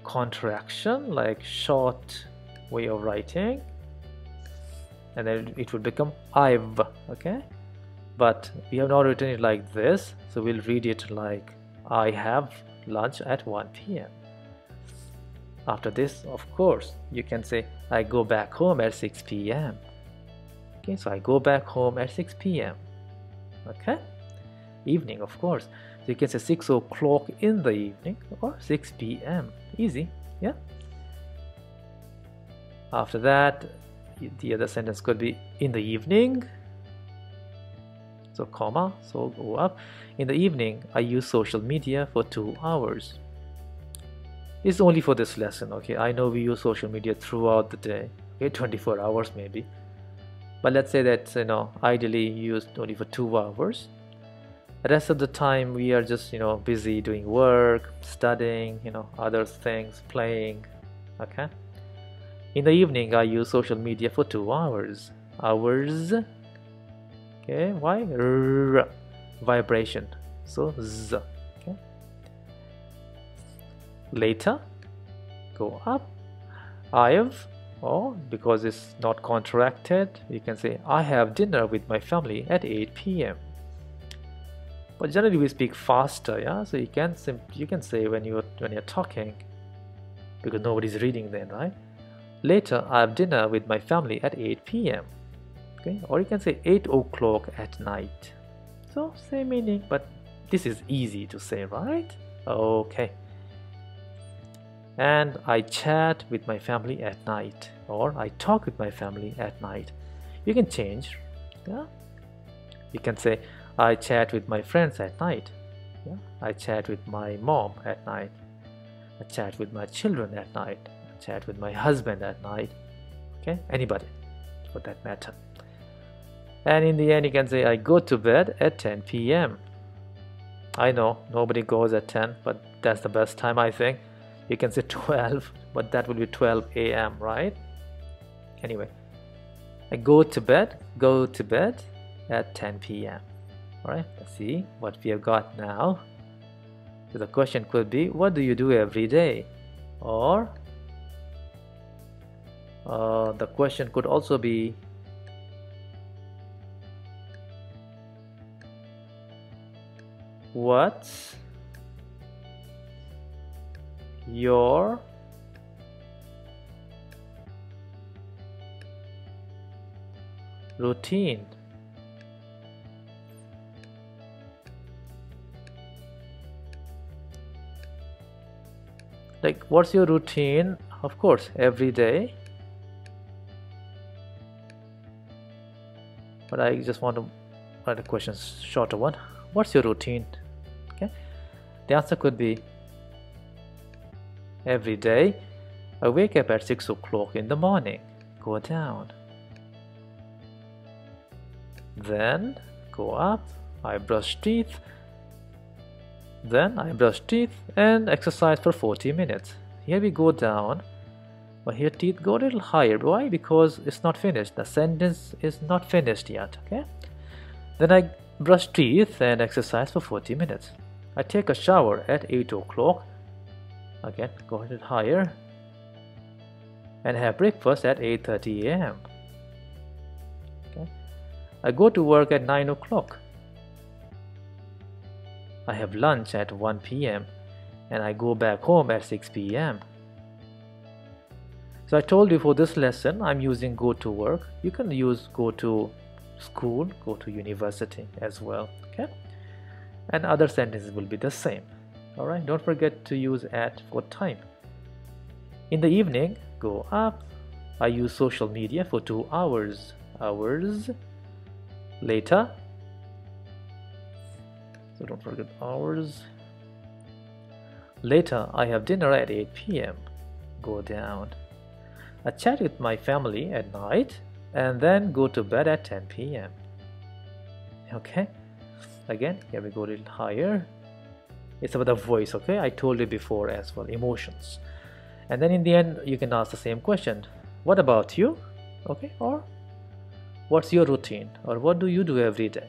Contraction, like short way of writing. And then it would become I've, okay? But we have not written it like this, so we'll read it like I have lunch at 1 p.m. After this, of course, you can say I go back home at 6 p.m. Okay, so I go back home at 6 p.m. Okay? Evening, of course. So you can say 6 o'clock in the evening or 6 p.m. Easy, yeah? After that, the other sentence could be in the evening. So comma, so go up. In the evening, I use social media for 2 hours. It's only for this lesson, okay? I know we use social media throughout the day, okay? 24 hours maybe. But let's say that, ideally you use only for 2 hours. The rest of the time we are just, busy doing work, studying, other things, playing, okay? In the evening, I use social media for 2 hours. Hours. Okay, why? R, vibration. So z. Okay. Later, go up. I've, or because it's not contracted, you can say I have dinner with my family at 8 p.m. But generally we speak faster, yeah. So you can say when you're talking, because nobody's reading then, right? Later, I have dinner with my family at 8 p.m. Okay, or you can say 8 o'clock at night. So same meaning, but this is easy to say, right? Okay. And I chat with my family at night, or I talk with my family at night. You can change, yeah. You can say I chat with my friends at night. Yeah? I chat with my mom at night. I chat with my children at night. I chat with my husband at night. Okay, anybody for that matter. And in the end, you can say I go to bed at 10 p.m. I know nobody goes at 10, but that's the best time, I think. You can say 12, but that will be 12 a.m., right? Anyway, I go to bed at 10 p.m. Alright, let's see what we have got now. So the question could be, what do you do every day? Or The question could also be, what's your routine? Like, what's your routine? Of course, every day. But I just want to write a question, shorter one. What's your routine? Okay. The answer could be, every day I wake up at 6 o'clock in the morning, go down. Then go up, I brush teeth. Then I brush teeth and exercise for 40 minutes. Here we go down, but here teeth go a little higher. Why? Because it's not finished. The sentence is not finished yet. Okay. Then I brush teeth and exercise for 40 minutes. I take a shower at 8 o'clock. Again, go a little higher. And have breakfast at 8:30 a.m. Okay. I go to work at 9 o'clock. I have lunch at 1 p.m. and I go back home at 6 p.m. So I told you for this lesson I'm using go to work. You can use go to school, go to university as well. Okay, and other sentences will be the same. Alright, don't forget to use at for time. In the evening, go up. I use social media for 2 hours. Later, so don't forget hours. Later, I have dinner at 8 p.m. Go down. I chat with my family at night and then go to bed at 10 p.m. Okay, again, here we go a little higher. It's about the voice, okay? I told you before as well, emotions. And then in the end, you can ask the same question. What about you? Okay, or what's your routine? Or what do you do every day?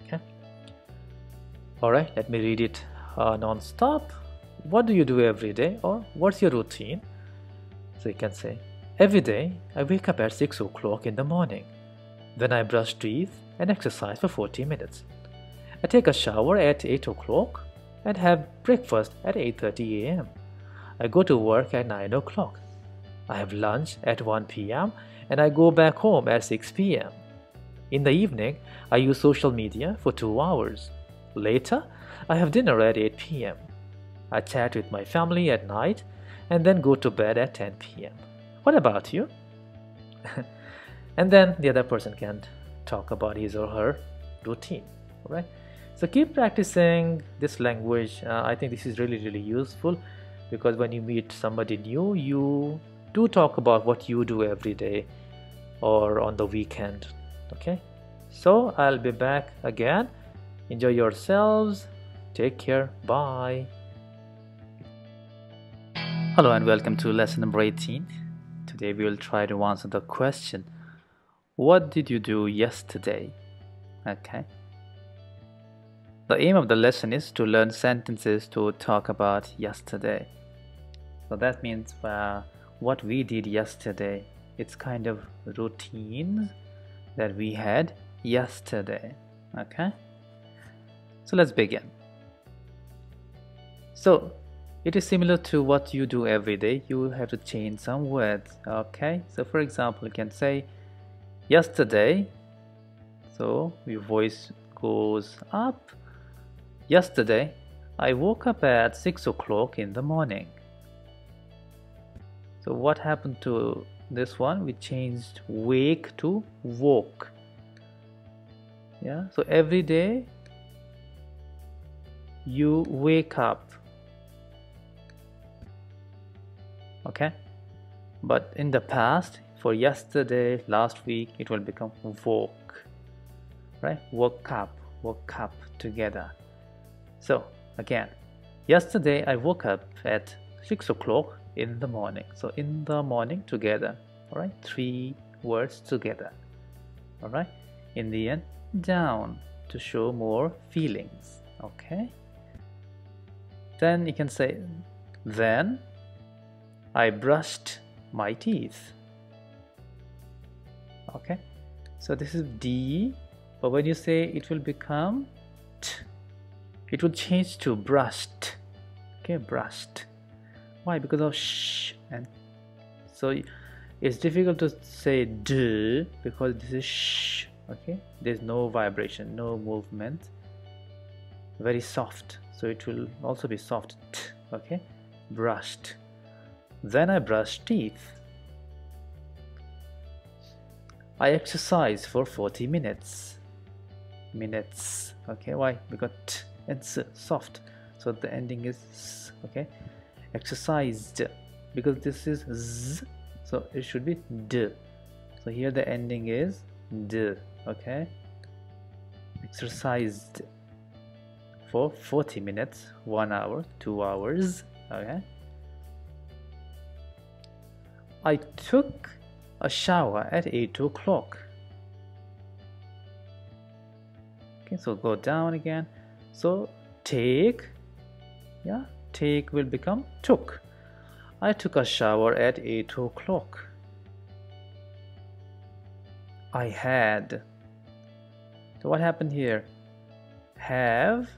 Okay. Alright, let me read it non-stop. What do you do every day? Or what's your routine? So you can say, every day I wake up at 6 o'clock in the morning. Then I brush teeth and exercise for 40 minutes. I take a shower at 8 o'clock and have breakfast at 8:30 a.m. I go to work at 9 o'clock. I have lunch at 1 p.m. and I go back home at 6 p.m. In the evening, I use social media for 2 hours. Later, I have dinner at 8 p.m. I chat with my family at night and then go to bed at 10 p.m. What about you? And then the other person can talk about his or her routine. Alright? So keep practicing this language. I think this is really useful, because when you meet somebody new, you do talk about what you do every day or on the weekend. Okay, so I'll be back again. Enjoy yourselves. Take care. Bye. Hello and welcome to lesson number 18. Today we will try to answer the question, what did you do yesterday? Okay. The aim of the lesson is to learn sentences to talk about yesterday. So that means what we did yesterday. It's kind of routine that we had yesterday. Okay. So let's begin. So it is similar to what you do every day. You have to change some words. Okay. So for example, you can say yesterday. So your voice goes up. Yesterday, I woke up at 6 o'clock in the morning. So what happened to this one? We changed wake to woke. Yeah. So every day you wake up. Okay. But in the past, for yesterday, last week, it will become woke. Right? Woke up together. So again, yesterday I woke up at 6 o'clock in the morning. So in the morning together. Alright, 3 words together. Alright, in the end, down to show more feelings. Okay. Then you can say, then I brushed my teeth. Okay, so this is D, but when you say it will become T, it will change to brushed. Okay, brushed. Why? Because of sh, and so it's difficult to say D because this is sh. Okay, there's no vibration, no movement, very soft, so it will also be soft. T, okay, brushed. Then I brush teeth. I exercise for 40 minutes. Minutes. Okay, why? Because t and s, soft, so the ending is s. Okay, exercised, because this is z, so it should be d, so here the ending is d. Okay, exercised for 40 minutes, 1 hour, 2 hours. Okay, I took a shower at 8 o'clock. Okay, so go down again. So take, yeah, take will become took. I took a shower at 8 o'clock. I had. So what happened here? Have,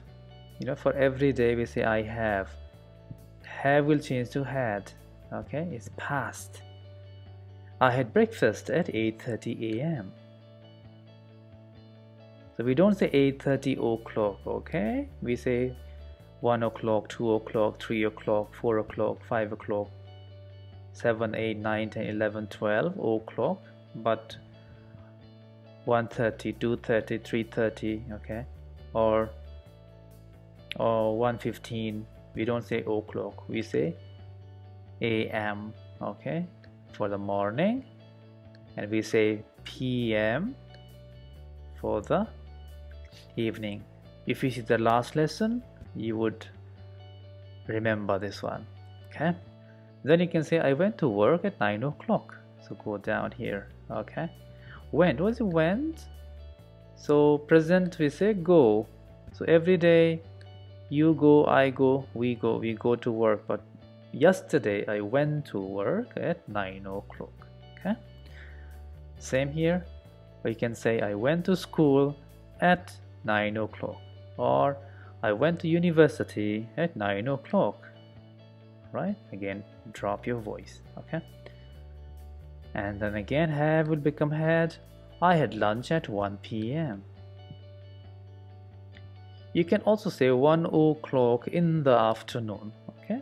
you know, for every day we say I have. Have will change to had. Okay, it's past. I had breakfast at 8:30 a.m. So we don't say 8:30 o'clock, okay? We say 1 o'clock, 2 o'clock, 3 o'clock, 4 o'clock, 5 o'clock, 7, 8, 9, 10, 11, 12 o'clock, but 1:30, 2:30, 3:30, okay? Or 1:15, we don't say o'clock, we say a.m., okay, for the morning, and we say p.m. for the evening. If you see the last lesson, you would remember this one. Okay, then you can say I went to work at 9 o'clock. So go down here. Okay, went, what is it? Went. So present we say go. So every day you go, I go, we go to work. But yesterday I went to work at 9 o'clock. Okay, same here. Or you can say I went to school at 9 o'clock, or I went to university at 9 o'clock. Right, again drop your voice. Okay, and then again have will become had. I had lunch at 1 p.m. You can also say 1 o'clock in the afternoon. Okay,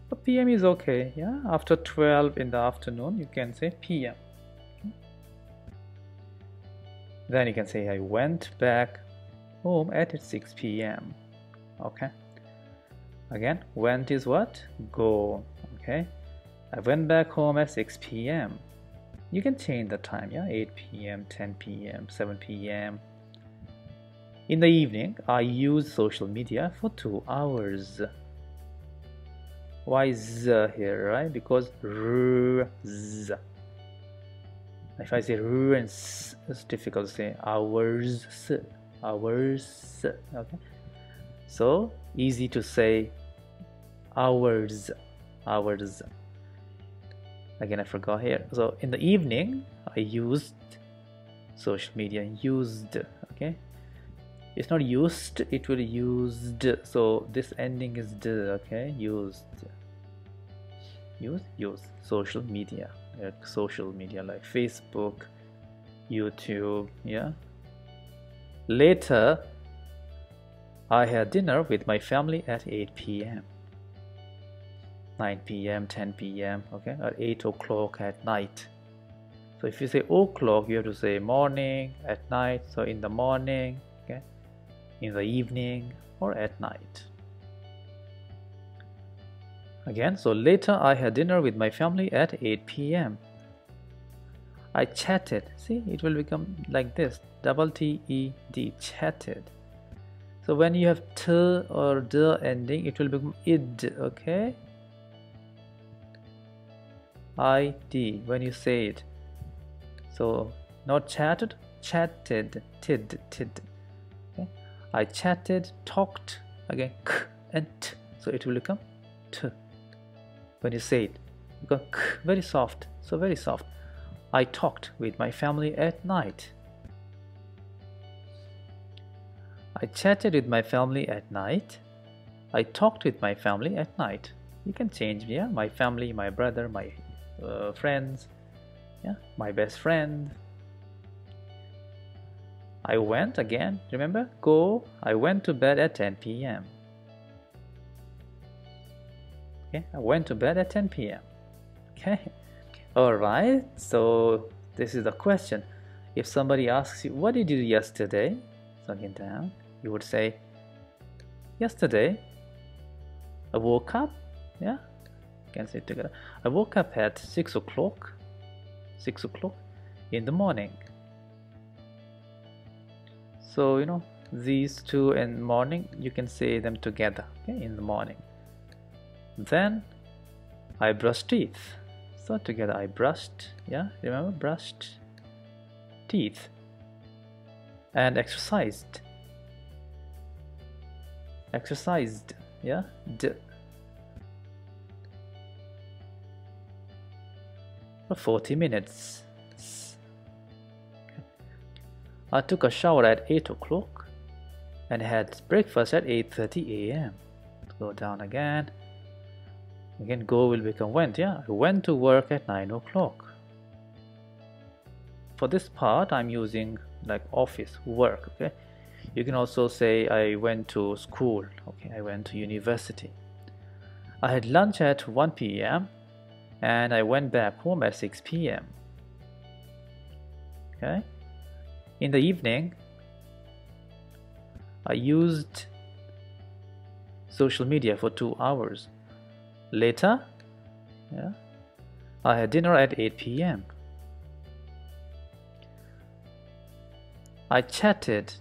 but p.m. is okay. Yeah, after 12 in the afternoon you can say p.m. Then you can say I went back home at 6 p.m. Okay, again went is what? Go. Okay, I went back home at 6 p.m. You can change the time, yeah, 8 p.m., 10 p.m., 7 p.m. In the evening, I use social media for 2 hours. Why z here, right? Because r, z. If I say r and s, it's difficult to say hours, s, hours, okay? So easy to say hours, hours. Again, I forgot here. So in the evening, I used social media, used, okay? It's not used, it will used. So this ending is d, okay? Used. Use social media, like Facebook, YouTube, yeah. Later, I had dinner with my family at 8 p.m. 9 p.m., 10 p.m., okay, or 8 o'clock at night. So if you say o'clock, you have to say morning, at night. So in the morning, okay, in the evening, or at night. Again, so later I had dinner with my family at 8 p.m. I chatted. See, it will become like this, double T-E-D, chatted. So when you have t or d ending, it will become id, okay? I-D, when you say it. So not chatted, chatted, tid. Okay? I chatted, talked, again, k and t. So it will become t. When you say it, because k, very soft, so very soft. I talked with my family at night. I chatted with my family at night. I talked with my family at night. You can change, yeah, my family, my brother, my friends, yeah, my best friend. I went again, remember? Go. I went to bed at 10 p.m. Okay, I went to bed at 10 p.m. Okay, alright, so this is the question. If somebody asks you, what did you do yesterday? So again down, you would say, yesterday I woke up, yeah, you can say it together. I woke up at 6 o'clock in the morning. So, you know, these two in morning, you can say them together, okay, in the morning. Then I brushed teeth. So together I brushed, yeah, remember, brushed teeth. And exercised, yeah, for 40 minutes. I took a shower at 8 o'clock and had breakfast at 8:30 a.m. Go down again. Again, go will become went, yeah. I went to work at 9 o'clock. For this part, I'm using like office, work, okay. You can also say I went to school, okay, I went to university. I had lunch at 1 p.m. and I went back home at 6 p.m. Okay. In the evening, I used social media for 2 hours. Later, yeah, I had dinner at 8 p.m. I chatted.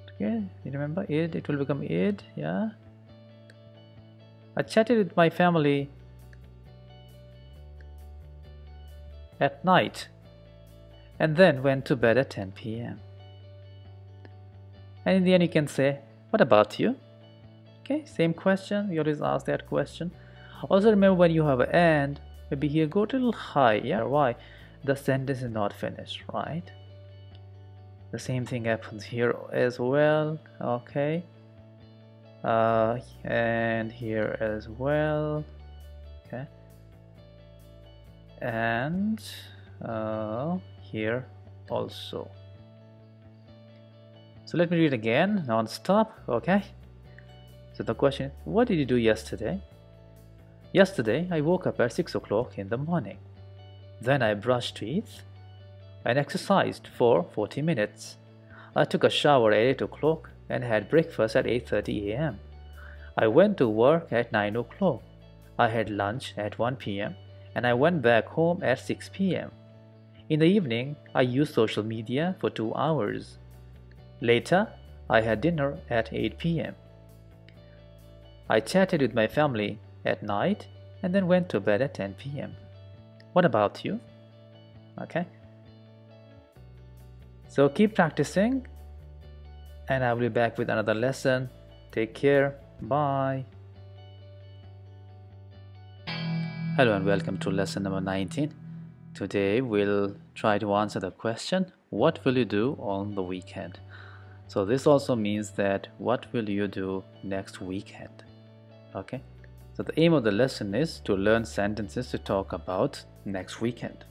Okay, you remember it? It will become it, yeah. I chatted with my family at night and then went to bed at 10 p.m. And in the end, you can say, what about you? Okay, same question. You always ask that question. Also remember, when you have an and, maybe here go a little high. Yeah, why? The sentence is not finished, right? The same thing happens here as well. Okay, and here as well. Okay, and here also. So let me read again, non-stop. Okay, so the question is, what did you do yesterday? Yesterday I woke up at 6 o'clock in the morning. Then I brushed teeth and exercised for 40 minutes. I took a shower at 8 o'clock and had breakfast at 8:30 a.m. I went to work at 9 o'clock. I had lunch at 1 p.m. and I went back home at 6 p.m. In the evening, I used social media for 2 hours. Later, I had dinner at 8 p.m. I chatted with my family at night and then went to bed at 10 p.m. What about you? Okay. So keep practicing and I will be back with another lesson. Take care. Bye. Hello and welcome to lesson number 19. Today we'll try to answer the question, what will you do on the weekend? So this also means that what will you do next weekend? Okay. So the aim of the lesson is to learn sentences to talk about next weekend.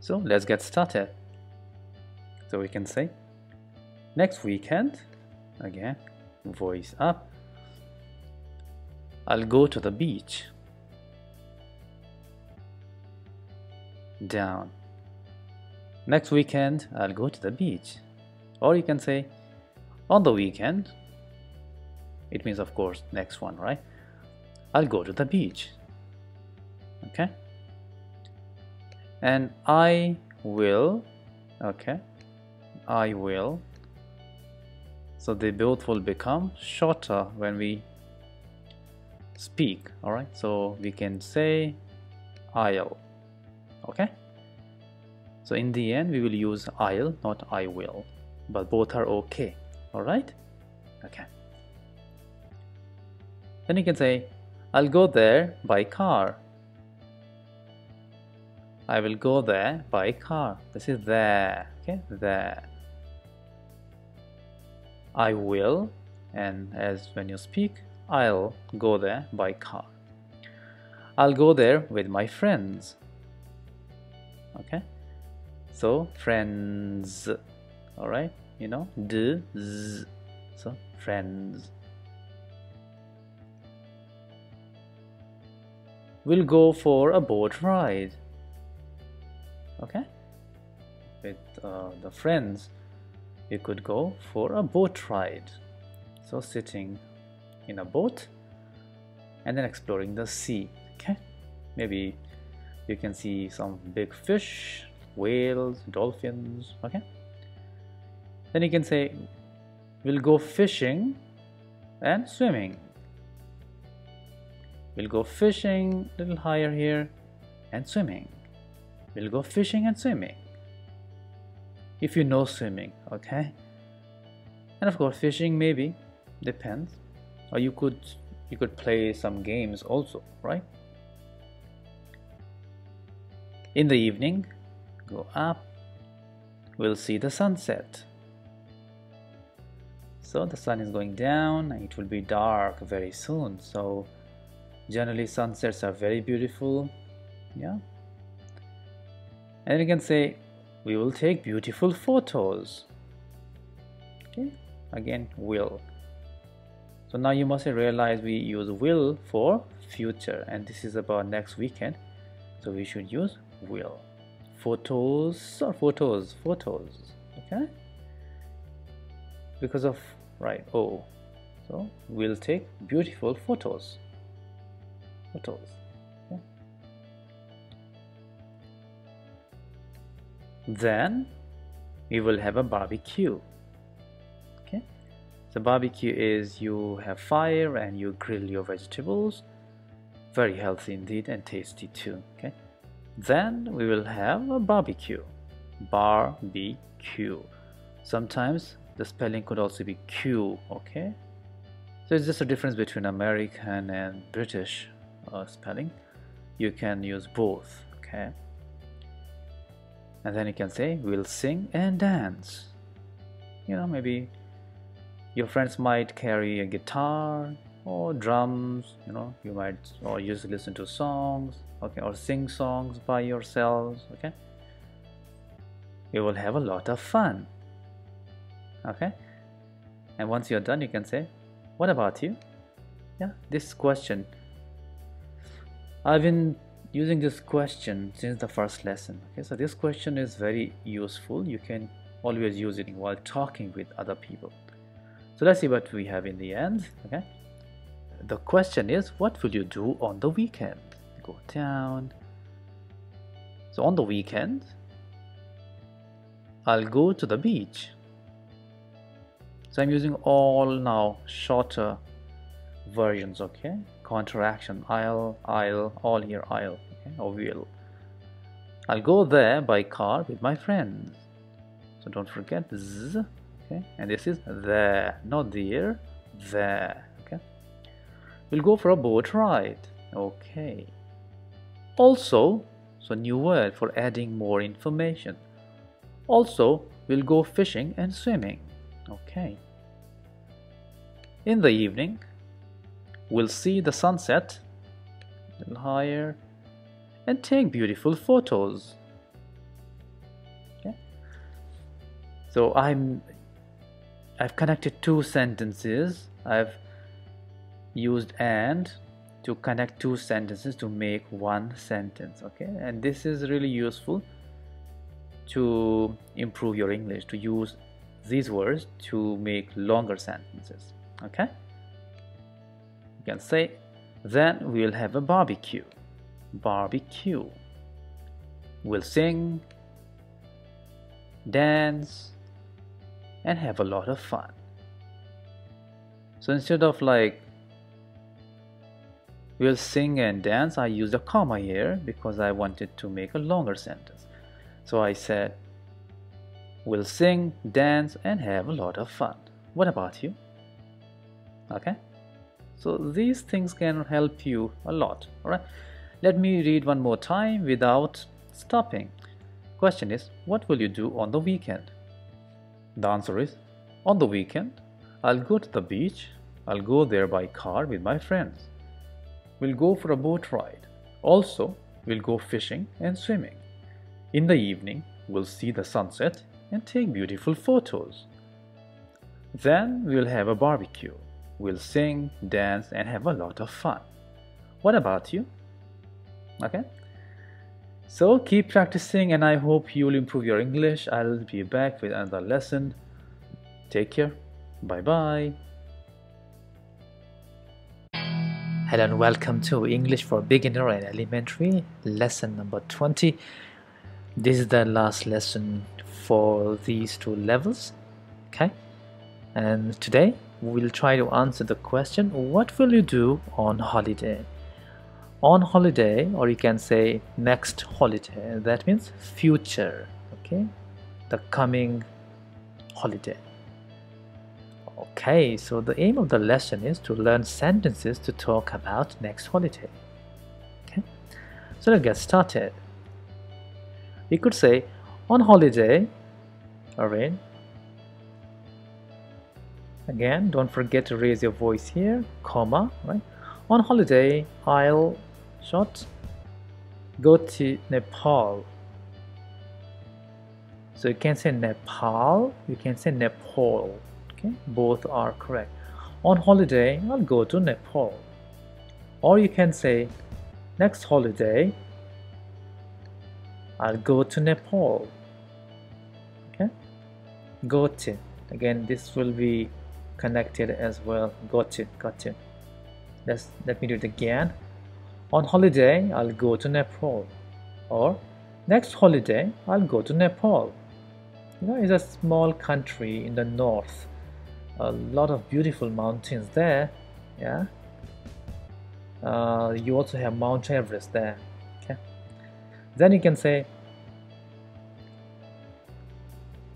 So let's get started. So we can say, next weekend, again, voice up, I'll go to the beach. Down. Next weekend, I'll go to the beach. Or you can say, on the weekend, it means of course next one, right? I'll go to the beach. Okay. And I will, okay, I will. So they both will become shorter when we speak, all right? So we can say I'll, okay? So in the end, we will use I'll, not I will, but both are okay, all right? Okay. Then you can say, I'll go there by car. I will go there by car. This is there. Okay, there. I will, and as when you speak, I'll go there by car. I'll go there with my friends. Okay, so friends. All right, you know, d, z. So friends. We'll go for a boat ride. Okay, with the friends, you could go for a boat ride. So sitting in a boat and then exploring the sea. Okay, maybe you can see some big fish, whales, dolphins. Okay, then you can say we'll go fishing and swimming. We'll go fishing a little higher here and swimming. We'll go fishing and swimming. If you know swimming, okay? And of course fishing maybe, depends. Or you could play some games also, right? In the evening, go up, we'll see the sunset. So the sun is going down and it will be dark very soon. So generally sunsets are very beautiful. Yeah. And you can say we will take beautiful photos. Okay, again will. So now you must realize we use will for future, and this is about next weekend, so we should use will. Photos or photos, okay, because of right oh, so we'll take beautiful photos. Okay. Then we will have a barbecue. Okay, so barbecue is you have fire and you grill your vegetables. Very healthy indeed and tasty too. Okay, then we will have a barbecue. Barbecue. Sometimes the spelling could also be Q. Okay, so it's just a difference between American and British spelling. You can use both. Okay, and then you can say we'll sing and dance. You know, maybe your friends might carry a guitar or drums. You know, you might or just listen to songs. Okay, or sing songs by yourselves. Okay, you will have a lot of fun. Okay, and once you're done, you can say, what about you? Yeah, this question, I've been using this question since the first lesson. Okay, so this question is very useful. You can always use it while talking with other people. So let's see what we have in the end. Okay, the question is, what will you do on the weekend? Go down. So on the weekend, I'll go to the beach. So I'm using all now shorter versions. Okay, contraction, I'll, all here, I'll, okay, or will. I'll go there by car with my friends. So don't forget z, okay, and this is there, not there, there. Okay, we'll go for a boat ride. Okay, also, so new word for adding more information. Also, we'll go fishing and swimming. Okay, in the evening we'll see the sunset a little higher and take beautiful photos. Okay, so I've connected two sentences. I've used and to connect two sentences to make one sentence. Okay, and this is really useful to improve your English, to use these words to make longer sentences. Okay, you can say, then we'll have a barbecue. Barbecue. We'll sing, dance, and have a lot of fun. So instead of like we'll sing and dance, I used a comma here because I wanted to make a longer sentence. So I said we'll sing, dance, and have a lot of fun. What about you? Okay, so these things can help you a lot. All right, let me read one more time without stopping. Question is, what will you do on the weekend? The answer is, on the weekend, I'll go to the beach. I'll go there by car with my friends. We'll go for a boat ride. Also, we'll go fishing and swimming. In the evening, we'll see the sunset and take beautiful photos. Then we'll have a barbecue. We'll sing, dance, and have a lot of fun. What about you? Okay? So keep practicing, and I hope you'll improve your English. I'll be back with another lesson. Take care. Bye bye. Hello and welcome to English for Beginner and Elementary, lesson number 20. This is the last lesson for these two levels. Okay? And today we'll try to answer the question, what will you do on holiday? On holiday, or you can say next holiday, that means future, okay, the coming holiday. Okay, so the aim of the lesson is to learn sentences to talk about next holiday. Okay, so let's get started. We could say on holiday, alright. Again, don't forget to raise your voice here, comma, right? On holiday, I'll go to Nepal. So you can say Nepal, you can say Nepal. Okay, both are correct. On holiday, I'll go to Nepal. Or you can say next holiday, I'll go to Nepal. Okay, go to. Again, this will be connected as well. Got to. Let me do it again. On holiday, I'll go to Nepal. Or next holiday, I'll go to Nepal. You know, it's a small country in the north. A lot of beautiful mountains there. Yeah. You also have Mount Everest there. Okay. Then you can say,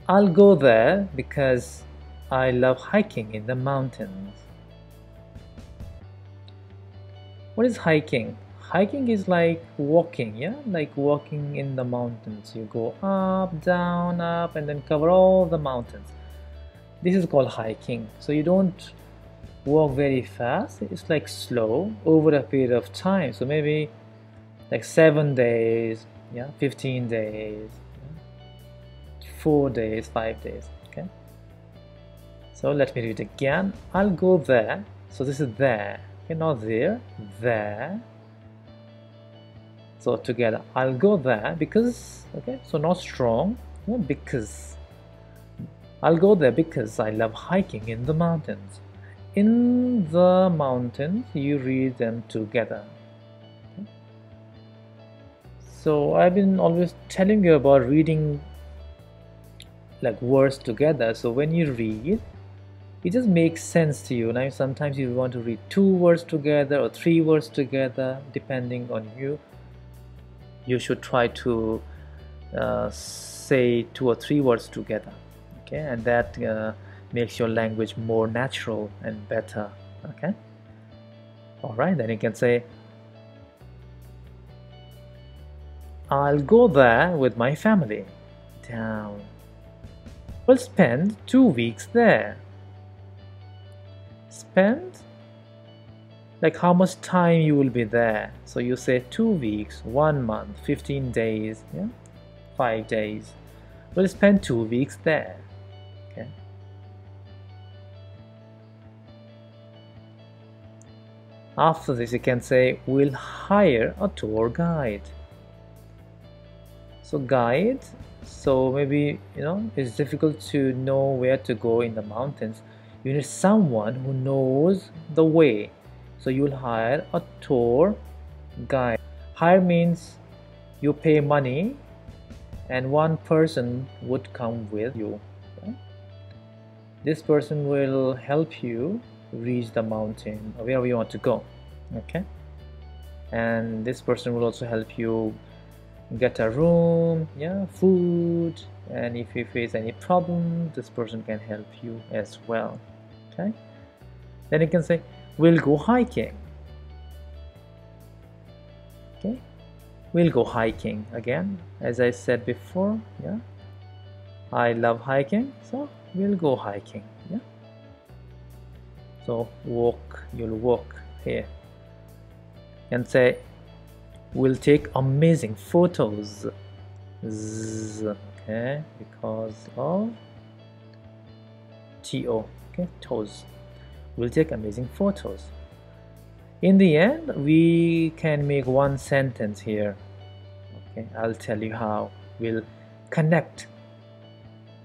I'll go there because I love hiking in the mountains. What is hiking? Hiking is like walking, yeah? Like walking in the mountains. You go up, down, up, and then cover all the mountains. This is called hiking. So you don't walk very fast. It's like slow over a period of time. So maybe like 7 days, yeah, 15 days, 4 days, 5 days, okay? So let me read again. I'll go there. So this is there. Okay, not there, there. So together, I'll go there because, okay, so not strong, no, because. I'll go there because I love hiking in the mountains. In the mountains, you read them together. Okay. So I've been always telling you about reading like words together. So when you read, it just makes sense to you. Now sometimes you want to read 2 words together or 3 words together, depending on you. You should try to say 2 or 3 words together, okay, and that makes your language more natural and better. Okay, all right, then you can say, I'll go there with my family. Down. We'll spend 2 weeks there. Spend, like how much time you will be there. So you say 2 weeks, 1 month, 15 days, yeah, 5 days. We'll spend 2 weeks there. Okay. After this, you can say, we'll hire a tour guide. So guide, so maybe, you know, it's difficult to know where to go in the mountains. You need someone who knows the way. So you'll hire a tour guide. Hire means you pay money and one person would come with you. Okay? This person will help you reach the mountain or wherever you want to go. Okay? And this person will also help you get a room, yeah, food, and if you face any problem, this person can help you as well. Okay? Then you can say, we'll go hiking. Okay? we'll go hiking again, as I said before. Yeah, I love hiking, so we'll go hiking. Yeah, so walk, you'll walk here, and say we'll take amazing photos. Okay, because of to, okay, toes. We'll take amazing photos. In the end, we can make one sentence here. Okay, I'll tell you how. We'll connect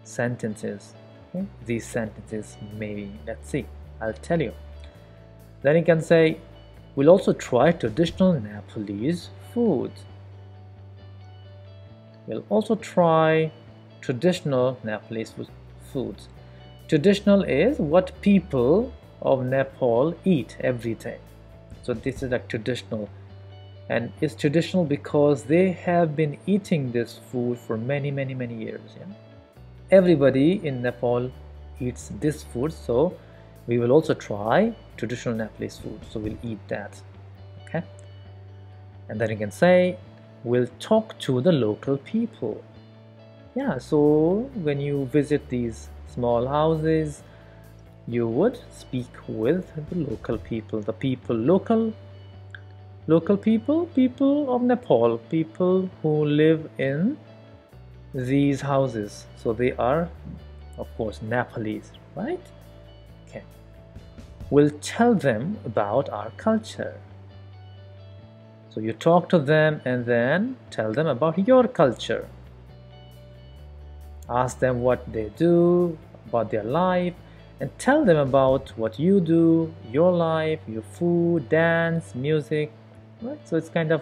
sentences. Okay, these sentences maybe. Let's see. I'll tell you. Then you can say, we'll also try traditional Nepalese food. We'll also try traditional Nepalese foods. Traditional is what people of Nepal eat every day. So this is like traditional, and it's traditional because they have been eating this food for many years. Yeah? Everybody in Nepal eats this food, so we will also try traditional Nepalese food, so we'll eat that. Okay, and then you can say we'll talk to the local people. Yeah, so when you visit these small houses, you would speak with the local people. The people, local people of Nepal, people who live in these houses. So they are, of course, Nepalese, right? Okay. We'll tell them about our culture. So you talk to them and then tell them about your culture. Ask them what they do, about their life, and tell them about what you do, your life, your food, dance, music, right? So it's kind of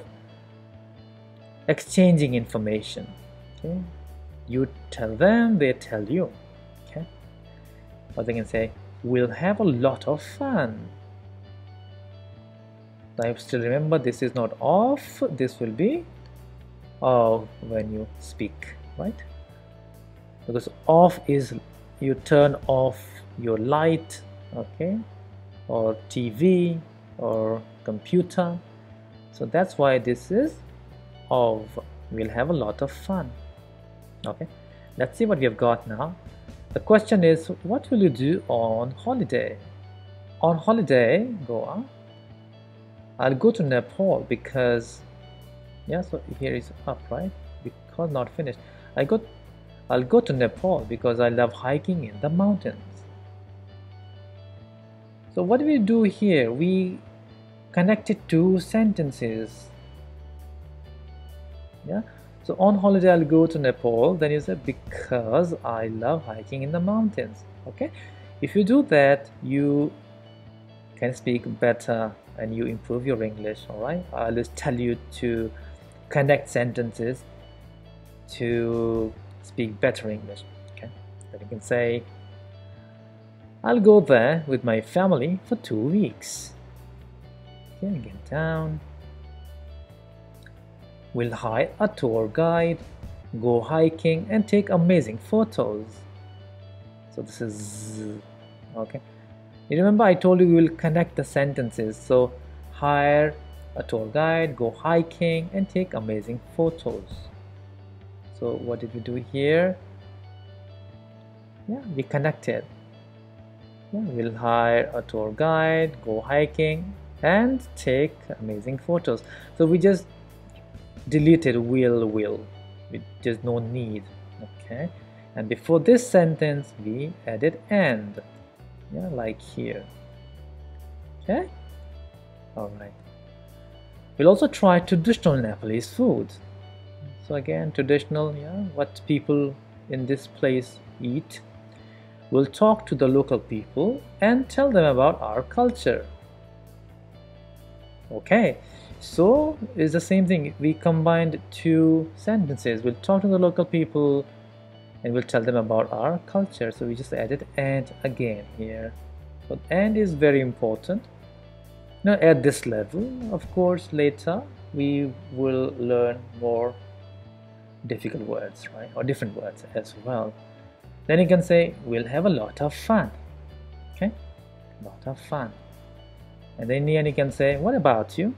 exchanging information. Okay, you tell them, they tell you. Okay, or they can say, we'll have a lot of fun. I still remember, this is not off, this will be of when you speak, right? Because off is you turn off your light, okay, or TV or computer. So that's why this is of. We'll have a lot of fun. Okay, let's see what we have got now. The question is, what will you do on holiday? On holiday, Goa, I'll go to Nepal because, yeah, so here is up, right? Because not finished. I'll go to Nepal because I love hiking in the mountains. So what do we do here? We connected two sentences. Yeah. So on holiday I'll go to Nepal. Then you say because I love hiking in the mountains. Okay. If you do that, you can speak better and you improve your English. All right. I'll just tell you to connect sentences to speak better English. Okay, then you can say, I'll go there with my family for 2 weeks. Okay, get down. We'll hire a tour guide, go hiking, and take amazing photos. So this is okay. You remember I told you we will connect the sentences. So hire a tour guide, go hiking, and take amazing photos. So what did we do here? Yeah, we connected. Yeah, we'll hire a tour guide, go hiking, and take amazing photos. So we just deleted will. There's no need. Okay, and before this sentence we added and. Yeah, like here. Okay. All right. We'll also try traditional Nepalese food. So again, traditional, yeah, what people in this place eat. We'll talk to the local people and tell them about our culture. Okay, so it's the same thing. We combined two sentences. We'll talk to the local people and we'll tell them about our culture. So we just added and again here. So and is very important. Now at this level, of course, later we will learn more difficult words, right, or different words as well. Then you can say we'll have a lot of fun. Okay, a lot of fun. And then in the end you can say, what about you?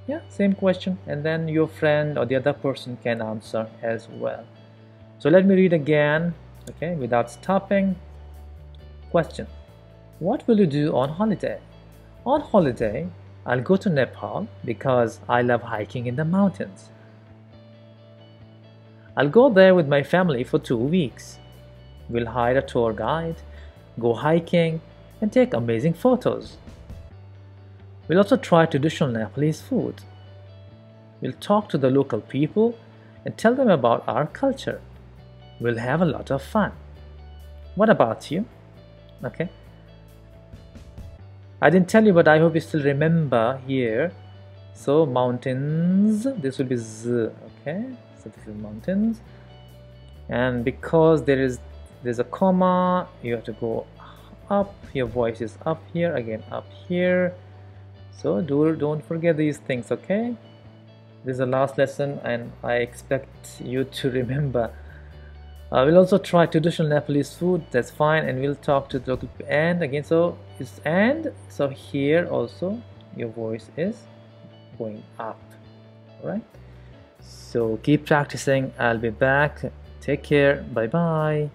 Yeah, same question, and then your friend or the other person can answer as well. So let me read again, okay, without stopping. Question: what will you do on holiday? On holiday, I'll go to Nepal because I love hiking in the mountains. I'll go there with my family for 2 weeks. We'll hire a tour guide, go hiking, and take amazing photos. We'll also try traditional Nepalese food. We'll talk to the local people and tell them about our culture. We'll have a lot of fun. What about you? Okay. I didn't tell you, but I hope you still remember here. So mountains, this will be Z, okay? So this is mountains. And because there's a comma, you have to go up. Your voice is up here, again up here. So don't forget these things, okay? This is the last lesson and I expect you to remember. We'll also try traditional Nepalese food, that's fine, and we'll talk to the local people. And again, so it's and, so here also your voice is going up. Alright? So keep practicing. I'll be back. Take care. Bye bye.